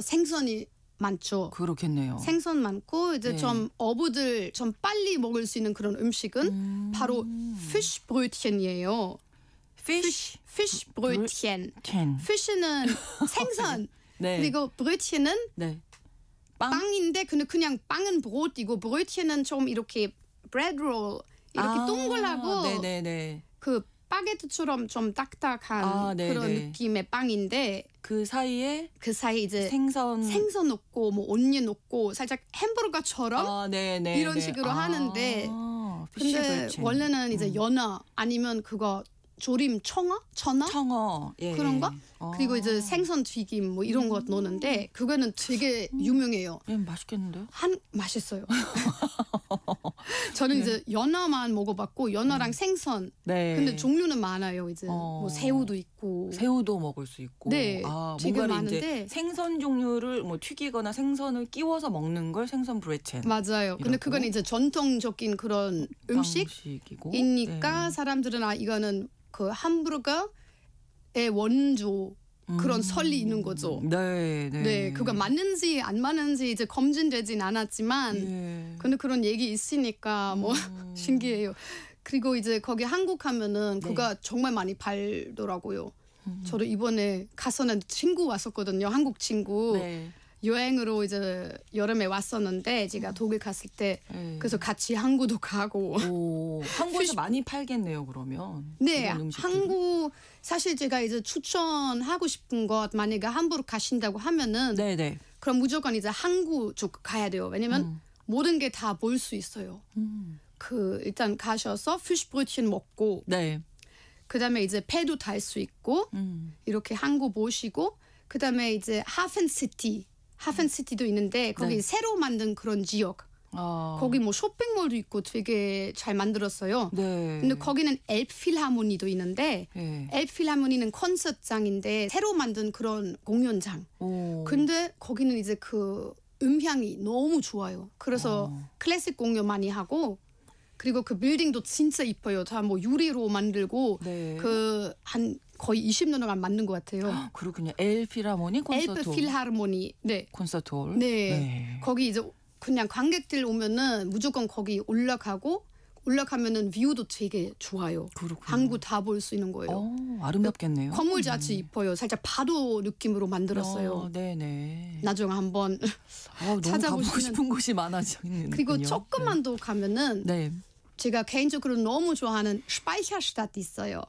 [SPEAKER 8] 생선이 많죠.
[SPEAKER 2] 그렇겠네요.
[SPEAKER 8] 생선 많고 이제
[SPEAKER 2] 네.
[SPEAKER 8] 좀 어부들 좀 빨리 먹을 수 있는 그런 음식은 바로 피쉬브로iten이에요.
[SPEAKER 2] fish
[SPEAKER 8] 피쉬브로iten.
[SPEAKER 2] can.
[SPEAKER 8] 피쉬는 생선.
[SPEAKER 2] 네.
[SPEAKER 8] 그리고 브로티는
[SPEAKER 2] 네.
[SPEAKER 8] 빵인데 근데 그냥 빵은 브로티고 브로티는 좀 이렇게 브레드롤 이렇게 동글하고
[SPEAKER 2] 네네네.
[SPEAKER 8] 그 바게트처럼 좀 딱딱한
[SPEAKER 2] 네네.
[SPEAKER 8] 그런 느낌의 빵인데
[SPEAKER 2] 그 사이에
[SPEAKER 8] 그 사이 이제
[SPEAKER 2] 생선
[SPEAKER 8] 넣고 뭐 온니 넣고 살짝 햄버거처럼
[SPEAKER 2] 네네.
[SPEAKER 8] 이런 식으로 하는데 근데
[SPEAKER 2] 피쉬브로틴.
[SPEAKER 8] 원래는 이제 연어 아니면 그거 조림 청어?
[SPEAKER 2] 청어 예.
[SPEAKER 8] 그런 거? 그리고 이제 생선 튀김 뭐 이런 거 넣는데 그거는 되게 유명해요.
[SPEAKER 2] 예, 맛있겠는데요?
[SPEAKER 8] 맛있어요. 저는 이제 연어만 먹어봤고 연어랑 생선.
[SPEAKER 2] 네.
[SPEAKER 8] 근데 종류는 많아요. 이제 뭐 새우도 있고.
[SPEAKER 2] 새우도 먹을 수 있고.
[SPEAKER 8] 네, 되게
[SPEAKER 2] 뭔가를
[SPEAKER 8] 많은데.
[SPEAKER 2] 이제 생선 종류를 뭐 튀기거나 생선을 끼워서 먹는 걸 생선 브레첸.
[SPEAKER 8] 맞아요. 근데
[SPEAKER 2] 이라고?
[SPEAKER 8] 그건 이제 전통적인 그런
[SPEAKER 2] 방식이고.
[SPEAKER 8] 음식이니까
[SPEAKER 2] 네.
[SPEAKER 8] 사람들은 이거는 그 함부르거의 원조 그런 설이 있는 거죠.
[SPEAKER 2] 네, 네.
[SPEAKER 8] 네, 그거 맞는지 안 맞는지 이제 검증되진 않았지만,
[SPEAKER 2] 예.
[SPEAKER 8] 근데 그런 얘기 있으니까 뭐 신기해요. 그리고 이제 거기 한국 하면은
[SPEAKER 2] 네.
[SPEAKER 8] 그가 정말 많이 팔더라고요. 저도 이번에 가서는 친구 왔었거든요. 한국 친구.
[SPEAKER 2] 네.
[SPEAKER 8] 여행으로 이제 여름에 왔었는데 제가 독일 갔을 때
[SPEAKER 2] 네.
[SPEAKER 8] 그래서 같이 항구도 가고.
[SPEAKER 2] 오, 한국에서 많이 팔겠네요, 그러면.
[SPEAKER 8] 네,
[SPEAKER 2] 이런 음식들을.
[SPEAKER 8] 한국 사실 제가 이제 추천하고 싶은 것 만약에 함부르크 가신다고 하면은
[SPEAKER 2] 네, 네.
[SPEAKER 8] 그럼 무조건 이제 항구 쪽 가야 돼요. 왜냐면 모든 게 다 볼 수 있어요. 그 일단 가셔서 피쉬브루트chen 먹고
[SPEAKER 2] 네.
[SPEAKER 8] 그다음에 이제 배도 탈 수 있고 이렇게 항구 보시고 그다음에 이제 하펜시티도 있는데 거기
[SPEAKER 2] 네.
[SPEAKER 8] 새로 만든 그런 지역. 거기 뭐 쇼핑몰도 있고 되게 잘 만들었어요.
[SPEAKER 2] 네.
[SPEAKER 8] 근데 거기는 엘프필하모니도 있는데
[SPEAKER 2] 네.
[SPEAKER 8] 엘프필하모니는 콘서트장인데 새로 만든 그런 공연장.
[SPEAKER 2] 오.
[SPEAKER 8] 근데 거기는 이제 그 음향이 너무 좋아요. 그래서 클래식 공연 많이 하고 그리고 그 빌딩도 진짜 이뻐요. 다 뭐 유리로 만들고
[SPEAKER 2] 네.
[SPEAKER 8] 그 한 거의 20년 동안 만든 것 같아요.
[SPEAKER 2] 그렇군요. 엘필하모니 콘서트.
[SPEAKER 8] 엘프필하모니. 네.
[SPEAKER 2] 콘서트홀.
[SPEAKER 8] 네. 거기 이제 그냥 관객들 오면은 무조건 거기 올라가면은 뷰도 되게 좋아요.
[SPEAKER 2] 그렇군요.
[SPEAKER 8] 항구 다 볼 수 있는 거예요.
[SPEAKER 2] 아름답겠네요.
[SPEAKER 8] 건물 자체 이뻐요. 살짝 파도 느낌으로 만들었어요.
[SPEAKER 2] 네네.
[SPEAKER 8] 나중에 한번
[SPEAKER 2] 너무 가보고
[SPEAKER 8] 찾아보시면.
[SPEAKER 2] 싶은 곳이 많아져 있는.
[SPEAKER 8] 그리고 조금만 더 가면은
[SPEAKER 2] 네.
[SPEAKER 8] 제가 개인적으로 너무 좋아하는 스파이샤슈타트 있어요.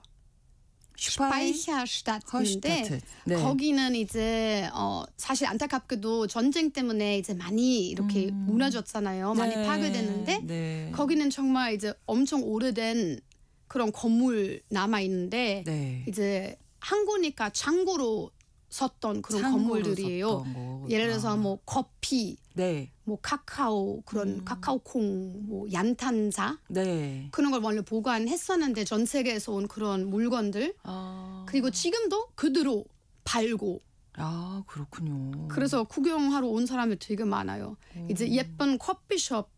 [SPEAKER 8] 스파이샤슈타트인데
[SPEAKER 2] 허슈타트. 네.
[SPEAKER 8] 거기는 이제 사실 안타깝게도 전쟁 때문에 이제 많이 이렇게 무너졌잖아요. 많이
[SPEAKER 2] 네.
[SPEAKER 8] 파괴됐는데
[SPEAKER 2] 네.
[SPEAKER 8] 거기는 정말 이제 엄청 오래된 그런 건물 남아 있는데
[SPEAKER 2] 네.
[SPEAKER 8] 이제 항구니까 창고로 섰던 그런 건물들이에요. 예를 들어서 뭐 커피,
[SPEAKER 2] 네.
[SPEAKER 8] 뭐 카카오 그런 카카오콩, 뭐 얀탄자
[SPEAKER 2] 네.
[SPEAKER 8] 그런 걸 원래 보관했었는데 전 세계에서 온 그런 물건들 그리고 지금도 그대로 팔고
[SPEAKER 2] 그렇군요.
[SPEAKER 8] 그래서 구경하러 온 사람이 되게 많아요. 이제 예쁜 커피숍,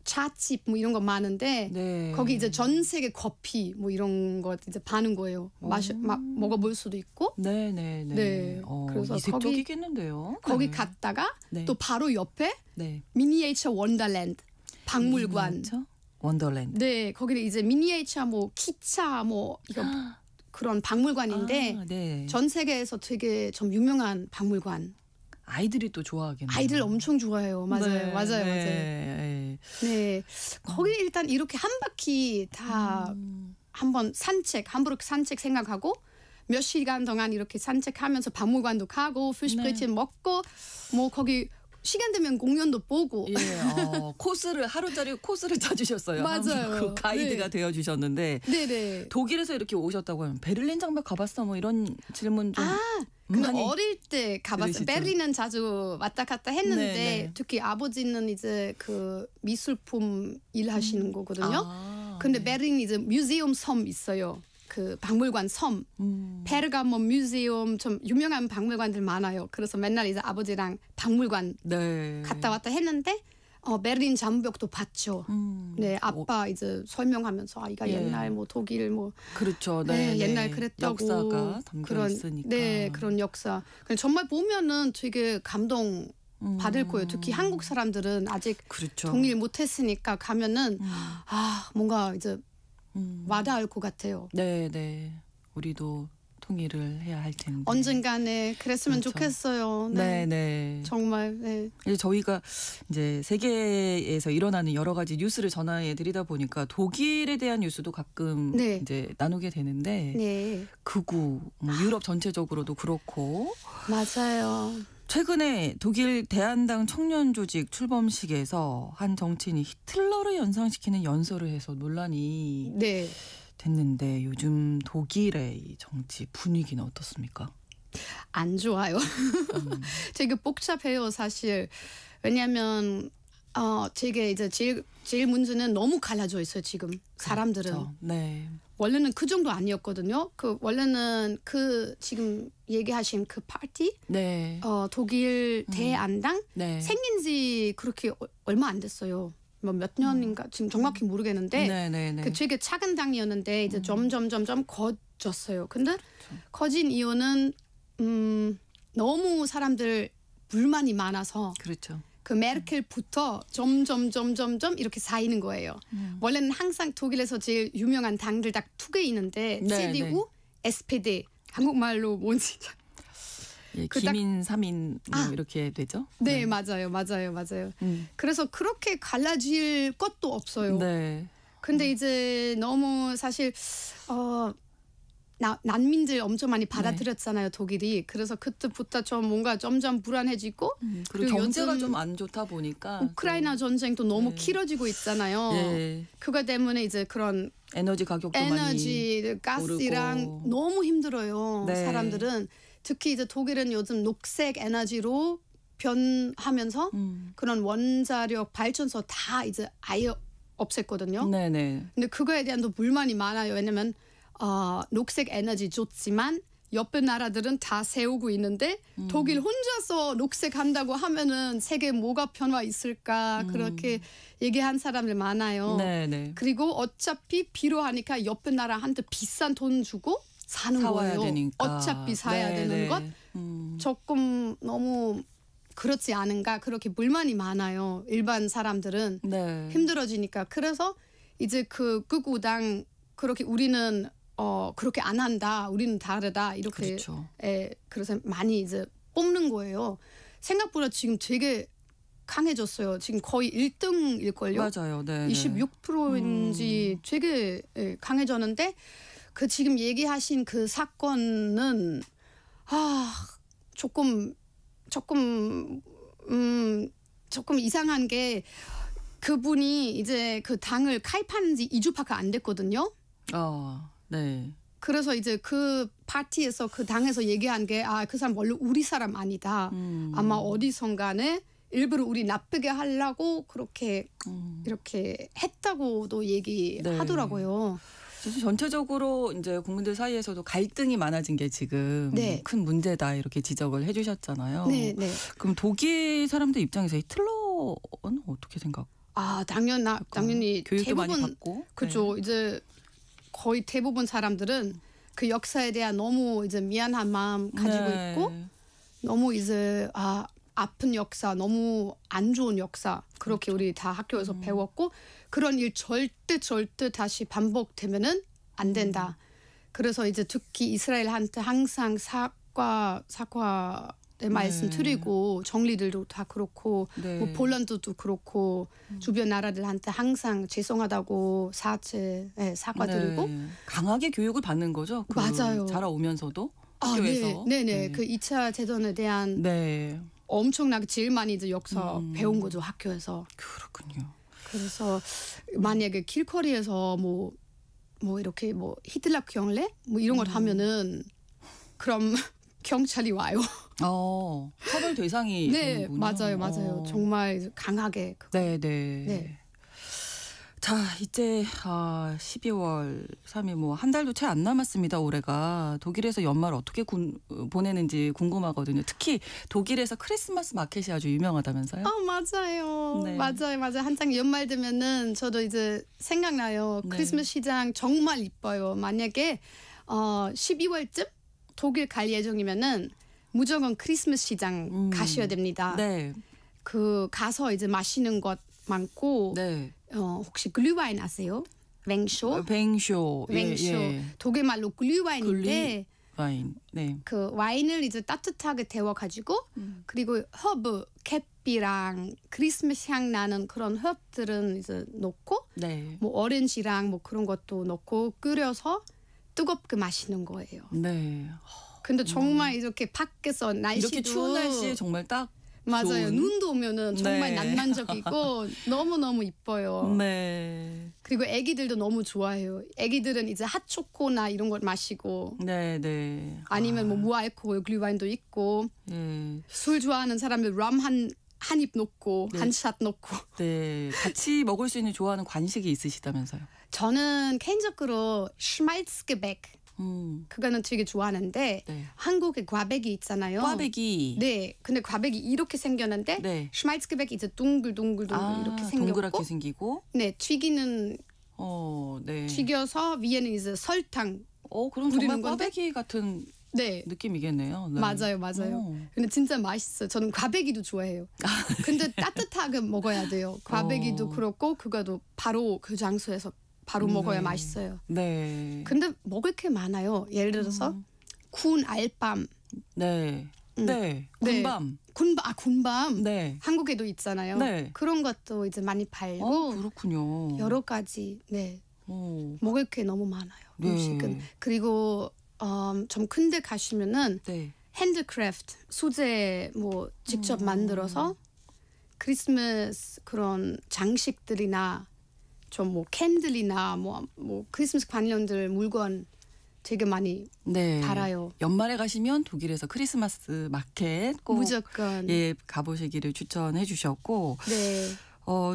[SPEAKER 8] 차집 뭐 이런 거 많은데
[SPEAKER 2] 네.
[SPEAKER 8] 거기 이제 전 세계 커피 뭐 이런 거 이제 파는 거예요. 먹어볼 수도 있고.
[SPEAKER 2] 네네네.
[SPEAKER 8] 네.
[SPEAKER 2] 그래서 이색적이겠는데요.
[SPEAKER 8] 거기
[SPEAKER 2] 네.
[SPEAKER 8] 갔다가
[SPEAKER 2] 네.
[SPEAKER 8] 또 바로 옆에
[SPEAKER 2] 네.
[SPEAKER 8] 미니에이처 원더랜드 박물관.
[SPEAKER 2] 미니에이처 원더랜드.
[SPEAKER 8] 네, 거기는 이제 미니에이처 뭐 기차 뭐 이거 그런 박물관인데
[SPEAKER 2] 네.
[SPEAKER 8] 전 세계에서 되게 좀 유명한 박물관.
[SPEAKER 2] 아이들이 또 좋아하겠네요.
[SPEAKER 8] 아이들 엄청 좋아해요. 맞아요,
[SPEAKER 2] 네,
[SPEAKER 8] 맞아요,
[SPEAKER 2] 네,
[SPEAKER 8] 맞아요.
[SPEAKER 2] 네.
[SPEAKER 8] 네, 거기 일단 이렇게 한 바퀴 다 한번 함부르크 산책 생각하고 몇 시간 동안 이렇게 산책하면서 박물관도 가고 피쉬브레이트 먹고 뭐 거기 시간 되면 공연도 보고.
[SPEAKER 2] 예, 코스를 하루짜리 코스를 짜주셨어요.
[SPEAKER 8] 맞아요.
[SPEAKER 2] 그 가이드가
[SPEAKER 8] 네.
[SPEAKER 2] 되어주셨는데
[SPEAKER 8] 네네.
[SPEAKER 2] 독일에서 이렇게 오셨다고 하면 베를린 장벽 가봤어 뭐 이런 질문 좀
[SPEAKER 8] 근데
[SPEAKER 2] 많이
[SPEAKER 8] 어릴 때 가봤어요.
[SPEAKER 2] 들으시죠?
[SPEAKER 8] 베를린은 자주 왔다 갔다 했는데
[SPEAKER 2] 네.
[SPEAKER 8] 특히 아버지는 이제 그 미술품 일하시는 거거든요. 근데 베를린 이제 뮤지엄 섬 있어요. 그 박물관 섬. 페르가모 뮤지엄 좀 유명한 박물관들 많아요. 그래서 맨날 이제 아버지랑 박물관
[SPEAKER 2] 네.
[SPEAKER 8] 갔다 왔다 했는데 베를린 장벽도 봤죠. 네, 아빠 이제 설명하면서 이거
[SPEAKER 2] 예.
[SPEAKER 8] 옛날 뭐 독일 뭐
[SPEAKER 2] 그렇죠.
[SPEAKER 8] 네,
[SPEAKER 2] 네,
[SPEAKER 8] 옛날
[SPEAKER 2] 네.
[SPEAKER 8] 그랬다고
[SPEAKER 2] 역사가 담겨
[SPEAKER 8] 그런
[SPEAKER 2] 있으니까.
[SPEAKER 8] 네, 그런 역사. 정말 보면은 되게 감동 받을 거예요. 특히 한국 사람들은 아직
[SPEAKER 2] 그렇죠.
[SPEAKER 8] 동일 못했으니까 가면은 뭔가 이제 와닿을 것 같아요.
[SPEAKER 2] 네, 네. 우리도 통일을 해야 할 텐데.
[SPEAKER 8] 언젠간에 그랬으면
[SPEAKER 2] 그렇죠.
[SPEAKER 8] 좋겠어요.
[SPEAKER 2] 네, 네.
[SPEAKER 8] 정말 네.
[SPEAKER 2] 이제 저희가 이제 세계에서 일어나는 여러 가지 뉴스를 전해 드리다 보니까 독일에 대한 뉴스도 가끔
[SPEAKER 8] 네.
[SPEAKER 2] 이제 나누게 되는데
[SPEAKER 8] 네.
[SPEAKER 2] 극우, 뭐 유럽 전체적으로도 그렇고
[SPEAKER 8] 맞아요.
[SPEAKER 2] 최근에 독일 대한당 청년 조직 출범식에서 한 정치인이 히틀러를 연상시키는 연설을 해서 논란이
[SPEAKER 8] 네.
[SPEAKER 2] 됐는데 요즘 독일의 이 정치 분위기는 어떻습니까?
[SPEAKER 8] 안 좋아요. 되게 복잡해요, 사실. 왜냐하면 되게 이제 제일 문제는 너무 갈라져 있어요, 지금 사람들은.
[SPEAKER 2] 그렇죠. 네.
[SPEAKER 8] 원래는 그 정도 아니었거든요. 원래는 지금 얘기하신 그 파티,
[SPEAKER 2] 네.
[SPEAKER 8] 독일 대안당
[SPEAKER 2] 네.
[SPEAKER 8] 생긴 지 그렇게 얼마 안 됐어요. 뭐 몇 년인가 지금 정확히 모르겠는데
[SPEAKER 2] 네네네.
[SPEAKER 8] 그 되게 작은 당이었는데 이제 점점 커졌어요. 근데 커진 이유는 너무 사람들 불만이 많아서
[SPEAKER 2] 그렇죠.
[SPEAKER 8] 그 메르켈부터 점점 이렇게 쌓이는 거예요. 원래는 항상 독일에서 제일 유명한 당들 딱 두 개 있는데
[SPEAKER 2] 네,
[SPEAKER 8] CDU, SPD 한국말로 뭔지
[SPEAKER 2] 예,
[SPEAKER 8] 그 딱-
[SPEAKER 2] 기민, 삼인 뭐 이렇게 되죠.
[SPEAKER 8] 네, 맞아요. 그래서 그렇게 갈라질 것도 없어요.
[SPEAKER 2] 네.
[SPEAKER 8] 근데 이제 너무 사실 난민들 엄청 많이 받아들였잖아요, 독일이. 그래서 그때부터 좀 뭔가 점점 불안해지고
[SPEAKER 2] 그리고 경제가
[SPEAKER 8] 요즘
[SPEAKER 2] 좀 안 좋다 보니까
[SPEAKER 8] 우크라이나 전쟁도 너무 길어지고 있잖아요.
[SPEAKER 2] 예.
[SPEAKER 8] 그거 때문에 이제 그런
[SPEAKER 2] 에너지 가격도
[SPEAKER 8] 에너지, 가스랑
[SPEAKER 2] 오르고.
[SPEAKER 8] 너무 힘들어요.
[SPEAKER 2] 네.
[SPEAKER 8] 사람들은 특히 이제 독일은 요즘 녹색 에너지로 변하면서 그런 원자력 발전소 다 이제 아예 없앴거든요.
[SPEAKER 2] 네네.
[SPEAKER 8] 근데 그거에 대한 또 불만이 많아요. 왜냐면 녹색 에너지 좋지만 옆에 나라들은 다 세우고 있는데 독일 혼자서 녹색 한다고 하면은 세계 뭐가 변화 있을까 그렇게 얘기한 사람들 많아요.
[SPEAKER 2] 네네.
[SPEAKER 8] 그리고 어차피 필요하니까 옆에 나라한테 비싼 돈 주고 사는
[SPEAKER 2] 사와야
[SPEAKER 8] 거예요.
[SPEAKER 2] 되니까.
[SPEAKER 8] 어차피 사야
[SPEAKER 2] 네네.
[SPEAKER 8] 되는 것 조금 너무 그렇지 않은가 그렇게 불만이 많아요. 일반 사람들은
[SPEAKER 2] 네.
[SPEAKER 8] 힘들어지니까. 그래서 이제 그 극우당 그렇게 우리는 그렇게 안 한다. 우리는 다르다. 이렇게
[SPEAKER 2] 그렇죠.
[SPEAKER 8] 그래서 많이 이제 뽑는 거예요. 생각보다 지금 되게 강해졌어요. 지금 거의 1등일걸요.
[SPEAKER 2] 맞아요. 네.
[SPEAKER 8] 26%인지 되게 강해졌는데 그 지금 얘기하신 그 사건은 조금 이상한 게 그분이 이제 그 당을 가입한 지 2주밖에 안 됐거든요.
[SPEAKER 2] 네.
[SPEAKER 8] 그래서 이제 그 파티에서 그 당에서 얘기한 게 그 사람 원래 우리 사람 아니다. 아마 어디선간에 일부러 우리 나쁘게 하려고 그렇게 이렇게 했다고도 얘기하더라고요.
[SPEAKER 2] 그래서 전체적으로 이제 국민들 사이에서도 갈등이 많아진 게 지금
[SPEAKER 8] 네.
[SPEAKER 2] 큰 문제다 이렇게 지적을 해주셨잖아요.
[SPEAKER 8] 네.
[SPEAKER 2] 그럼 독일 사람들 입장에서 히틀러는 어떻게 생각?
[SPEAKER 8] 당연히
[SPEAKER 2] 교육도 많이
[SPEAKER 8] 대부분
[SPEAKER 2] 받고.
[SPEAKER 8] 그죠. 이제 거의 대부분 사람들은 그 역사에 대한 너무 이제 미안한 마음 가지고
[SPEAKER 2] 네.
[SPEAKER 8] 있고 너무 이제 아픈 역사, 너무 안 좋은 역사 그렇게
[SPEAKER 2] 그렇죠.
[SPEAKER 8] 우리 다 학교에서 배웠고 그런 일 절대 다시 반복되면은 안 된다. 그래서 이제 특히 이스라엘한테 항상 사과의 말씀 드리고 정리들도 다 그렇고
[SPEAKER 2] 네.
[SPEAKER 8] 뭐 폴란드도 그렇고 주변 나라들한테 항상 죄송하다고 사과드리고
[SPEAKER 2] 네. 강하게 교육을 받는 거죠.
[SPEAKER 8] 맞아요.
[SPEAKER 2] 자라오면서도 학교에서.
[SPEAKER 8] 네네. 그 2차 대전에 대한
[SPEAKER 2] 네.
[SPEAKER 8] 엄청나게 제일 많이 이제 역사 배운 거죠 학교에서.
[SPEAKER 2] 그렇군요.
[SPEAKER 8] 그래서 만약에 길거리에서 뭐 이렇게 뭐 히틀러 경례 뭐 이런 걸 하면은 그럼 경찰이 와요.
[SPEAKER 2] 처벌 대상이
[SPEAKER 8] 네,
[SPEAKER 2] 되는군요.
[SPEAKER 8] 맞아요. 정말 강하게.
[SPEAKER 2] 네. 자, 이제 12월 3일 뭐 한 달도 채 안 남았습니다. 올해가 독일에서 연말 어떻게 보내는지 궁금하거든요. 특히 독일에서 크리스마스 마켓이 아주 유명하다면서요?
[SPEAKER 8] 맞아요.
[SPEAKER 2] 네.
[SPEAKER 8] 맞아요. 한창 연말 되면은 저도 이제 생각나요.
[SPEAKER 2] 네.
[SPEAKER 8] 크리스마스 시장 정말 이뻐요. 만약에 12월쯤 독일 갈 예정이면은 무조건 크리스마스 시장 가셔야 됩니다.
[SPEAKER 2] 네.
[SPEAKER 8] 그 가서 이제 마시는 것 많고
[SPEAKER 2] 네.
[SPEAKER 8] 혹시 글ühwein 아세요? 뱅쇼?
[SPEAKER 2] 뱅쇼.
[SPEAKER 8] 뱅쇼. 독일 말로 글ühwein인데
[SPEAKER 2] 와인. 네.
[SPEAKER 8] 그 와인을 이제 따뜻하게 데워 가지고 그리고 허브, 캡비랑 크리스마스 향 나는 그런 헙들은 이제 넣고
[SPEAKER 2] 네.
[SPEAKER 8] 뭐 오렌지랑 뭐 그런 것도 넣고 끓여서 뜨겁게 마시는 거예요.
[SPEAKER 2] 네.
[SPEAKER 8] 근데 정말 이렇게 밖에서 날씨도
[SPEAKER 2] 이렇게 추운 날씨에 정말 딱
[SPEAKER 8] 맞아요.
[SPEAKER 2] 좋은.
[SPEAKER 8] 눈도 오면은 정말
[SPEAKER 2] 네.
[SPEAKER 8] 낭만적이고 너무너무 이뻐요.
[SPEAKER 2] 네.
[SPEAKER 8] 그리고 애기들도 너무 좋아해요. 애기들은 이제 핫초코나 이런 걸 마시고
[SPEAKER 2] 네.
[SPEAKER 8] 아니면 뭐 무알코올 글ühwein도 있고
[SPEAKER 2] 예.
[SPEAKER 8] 술 좋아하는 사람들 럼 한 입 넣고
[SPEAKER 2] 네.
[SPEAKER 8] 한 샷 넣고
[SPEAKER 2] 네. 같이 먹을 수 있는 좋아하는 관식이 있으시다면서요?
[SPEAKER 8] 저는 개인적으로 슈말츠게백 그거는 되게 좋아하는데
[SPEAKER 2] 네.
[SPEAKER 8] 한국에 과백이 있잖아요.
[SPEAKER 2] 꽈배기.
[SPEAKER 8] 네. 근데 과백이 이렇게 생겼는데
[SPEAKER 2] 네.
[SPEAKER 8] 슈말츠게백이 이제 둥글둥글 이렇게 생겼고
[SPEAKER 2] 동그랗게 생기고.
[SPEAKER 8] 네, 튀기는
[SPEAKER 2] 네.
[SPEAKER 8] 튀겨서 위에는 이제 설탕
[SPEAKER 2] 그럼
[SPEAKER 8] 뿌리는
[SPEAKER 2] 정말
[SPEAKER 8] 건데?
[SPEAKER 2] 꽈배기 같은
[SPEAKER 8] 네.
[SPEAKER 2] 느낌이겠네요. 네.
[SPEAKER 8] 맞아요. 근데 진짜 맛있어요. 저는 꽈배기도 좋아해요. 근데 따뜻하게 먹어야 돼요. 꽈배기도 그렇고 그거도 바로 그 장소에서 바로 먹어야 맛있어요.
[SPEAKER 2] 네.
[SPEAKER 8] 근데 먹을 게 많아요. 예를 들어서 군 알밤.
[SPEAKER 2] 네. 네. 군밤.
[SPEAKER 8] 군밤.
[SPEAKER 2] 네.
[SPEAKER 8] 한국에도 있잖아요.
[SPEAKER 2] 네.
[SPEAKER 8] 그런 것도 이제 많이 팔고
[SPEAKER 2] 그렇군요.
[SPEAKER 8] 여러 가지 먹을 게 너무 많아요. 음식은. 그리고 좀 큰데 가시면은
[SPEAKER 2] 네.
[SPEAKER 8] 핸드크래프트 소재 뭐 직접 만들어서 크리스마스 그런 장식들이나 좀 뭐 캔들이나 뭐 크리스마스 관련들 물건 되게 많이 팔아요.
[SPEAKER 2] 연말에 가시면 독일에서 크리스마스 마켓 꼭
[SPEAKER 8] 무조건
[SPEAKER 2] 가보시기를 추천해 주셨고
[SPEAKER 8] 네.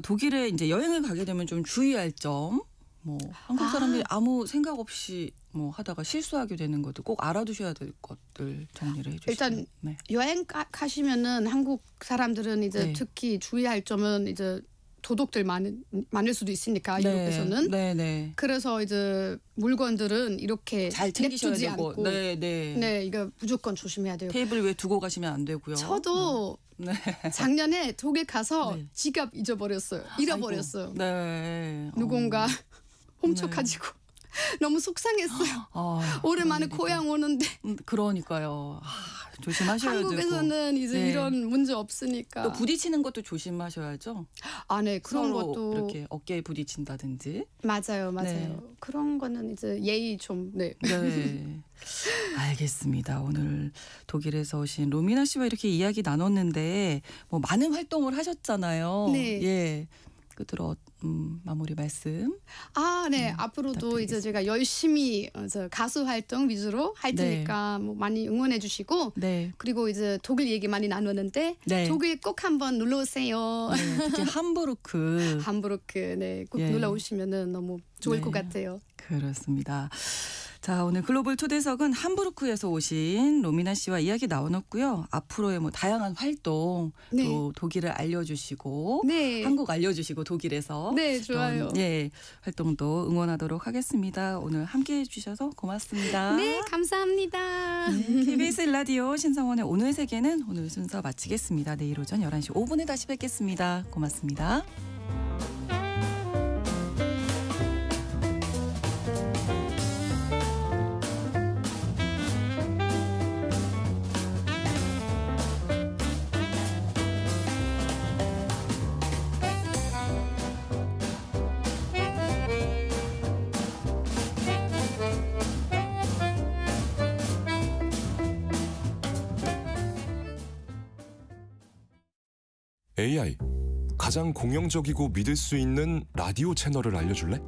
[SPEAKER 2] 독일에 이제 여행을 가게 되면 좀 주의할 점 뭐 한국 사람들이 아무 생각 없이 뭐 하다가 실수하게 되는 것도 꼭 알아두셔야 될 것들 정리를 해주시죠.
[SPEAKER 8] 일단 여행 가시면은 한국 사람들은 이제 특히 주의할 점은 이제 도둑들 많을 수도 있으니까 유럽에서는.
[SPEAKER 2] 네.
[SPEAKER 8] 그래서 이제 물건들은 이렇게
[SPEAKER 2] 잘 챙기셔야
[SPEAKER 8] 냅두지
[SPEAKER 2] 되고.
[SPEAKER 8] 않고. 네, 이거 무조건 조심해야 돼요.
[SPEAKER 2] 테이블 위에 두고 가시면 안 되고요.
[SPEAKER 8] 저도 작년에 독일 가서 지갑 잃어버렸어요.
[SPEAKER 2] 네.
[SPEAKER 8] 누군가 훔쳐가지고 너무 속상했어요. 오랜만에 고향 오는데.
[SPEAKER 2] 그러니까요. 조심하셔야 되고.
[SPEAKER 8] 한국에서는 이제 이런 문제 없으니까.
[SPEAKER 2] 또 부딪히는 것도 조심하셔야죠.
[SPEAKER 8] 네. 그런 것도.
[SPEAKER 2] 이렇게 어깨에 부딪힌다든지.
[SPEAKER 8] 맞아요. 그런 거는 이제 예의 좀. 네.
[SPEAKER 2] 알겠습니다. 오늘 독일에서 오신 로미나 씨와 이렇게 이야기 나눴는데 뭐 많은 활동을 하셨잖아요.
[SPEAKER 8] 네.
[SPEAKER 2] 예. 끝으로 마무리 말씀.
[SPEAKER 8] 네. 앞으로도 이제 제가 열심히 가수 활동 위주로 할 테니까 뭐 많이 응원해 주시고 그리고 이제 독일 얘기 많이 나누는데 독일 꼭 한번 놀러 오세요.
[SPEAKER 2] 특히 함부르크.
[SPEAKER 8] 꼭 놀러 오시면은 너무 좋을 것 같아요.
[SPEAKER 2] 그렇습니다. 자, 오늘 글로벌 초대석은 함부르크에서 오신 로미나 씨와 이야기 나눴고요. 앞으로의 뭐 다양한 활동 또 독일을 알려주시고 한국 알려주시고 독일에서
[SPEAKER 8] 좋아요.
[SPEAKER 2] 활동도 응원하도록 하겠습니다. 오늘 함께해 주셔서 고맙습니다.
[SPEAKER 8] 네, 감사합니다.
[SPEAKER 2] KBS 라디오 신성원의 오늘 세계는 오늘 순서 마치겠습니다. 내일 오전 11시 5분에 다시 뵙겠습니다. 고맙습니다.
[SPEAKER 9] AI, 가장 공영적이고 믿을 수 있는 라디오 채널을 알려줄래?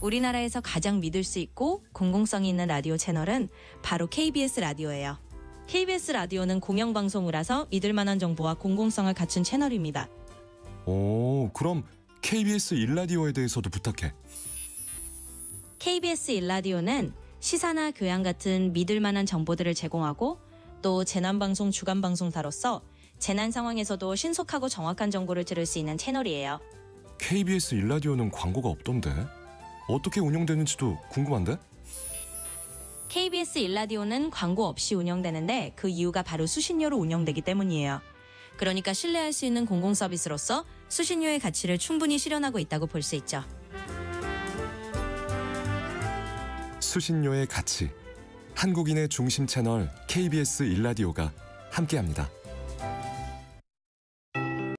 [SPEAKER 10] 우리나라에서 가장 믿을 수 있고 공공성이 있는 라디오 채널은 바로 KBS 라디오예요. KBS 라디오는 공영방송이라서 믿을 만한 정보와 공공성을 갖춘 채널입니다.
[SPEAKER 9] 그럼 KBS 1라디오에 대해서도 부탁해.
[SPEAKER 10] KBS 1라디오는 시사나 교양 같은 믿을 만한 정보들을 제공하고 또 재난방송 주간방송사로서 재난 상황에서도 신속하고 정확한 정보를 들을 수 있는 채널이에요.
[SPEAKER 9] KBS 1라디오는 광고가 없던데 어떻게 운영되는지도 궁금한데?
[SPEAKER 10] KBS 1라디오는 광고 없이 운영되는데 그 이유가 바로 수신료로 운영되기 때문이에요. 그러니까 신뢰할 수 있는 공공서비스로서 수신료의 가치를 충분히 실현하고 있다고 볼 수 있죠.
[SPEAKER 9] 수신료의 가치, 한국인의 중심 채널 KBS 1라디오가 함께합니다.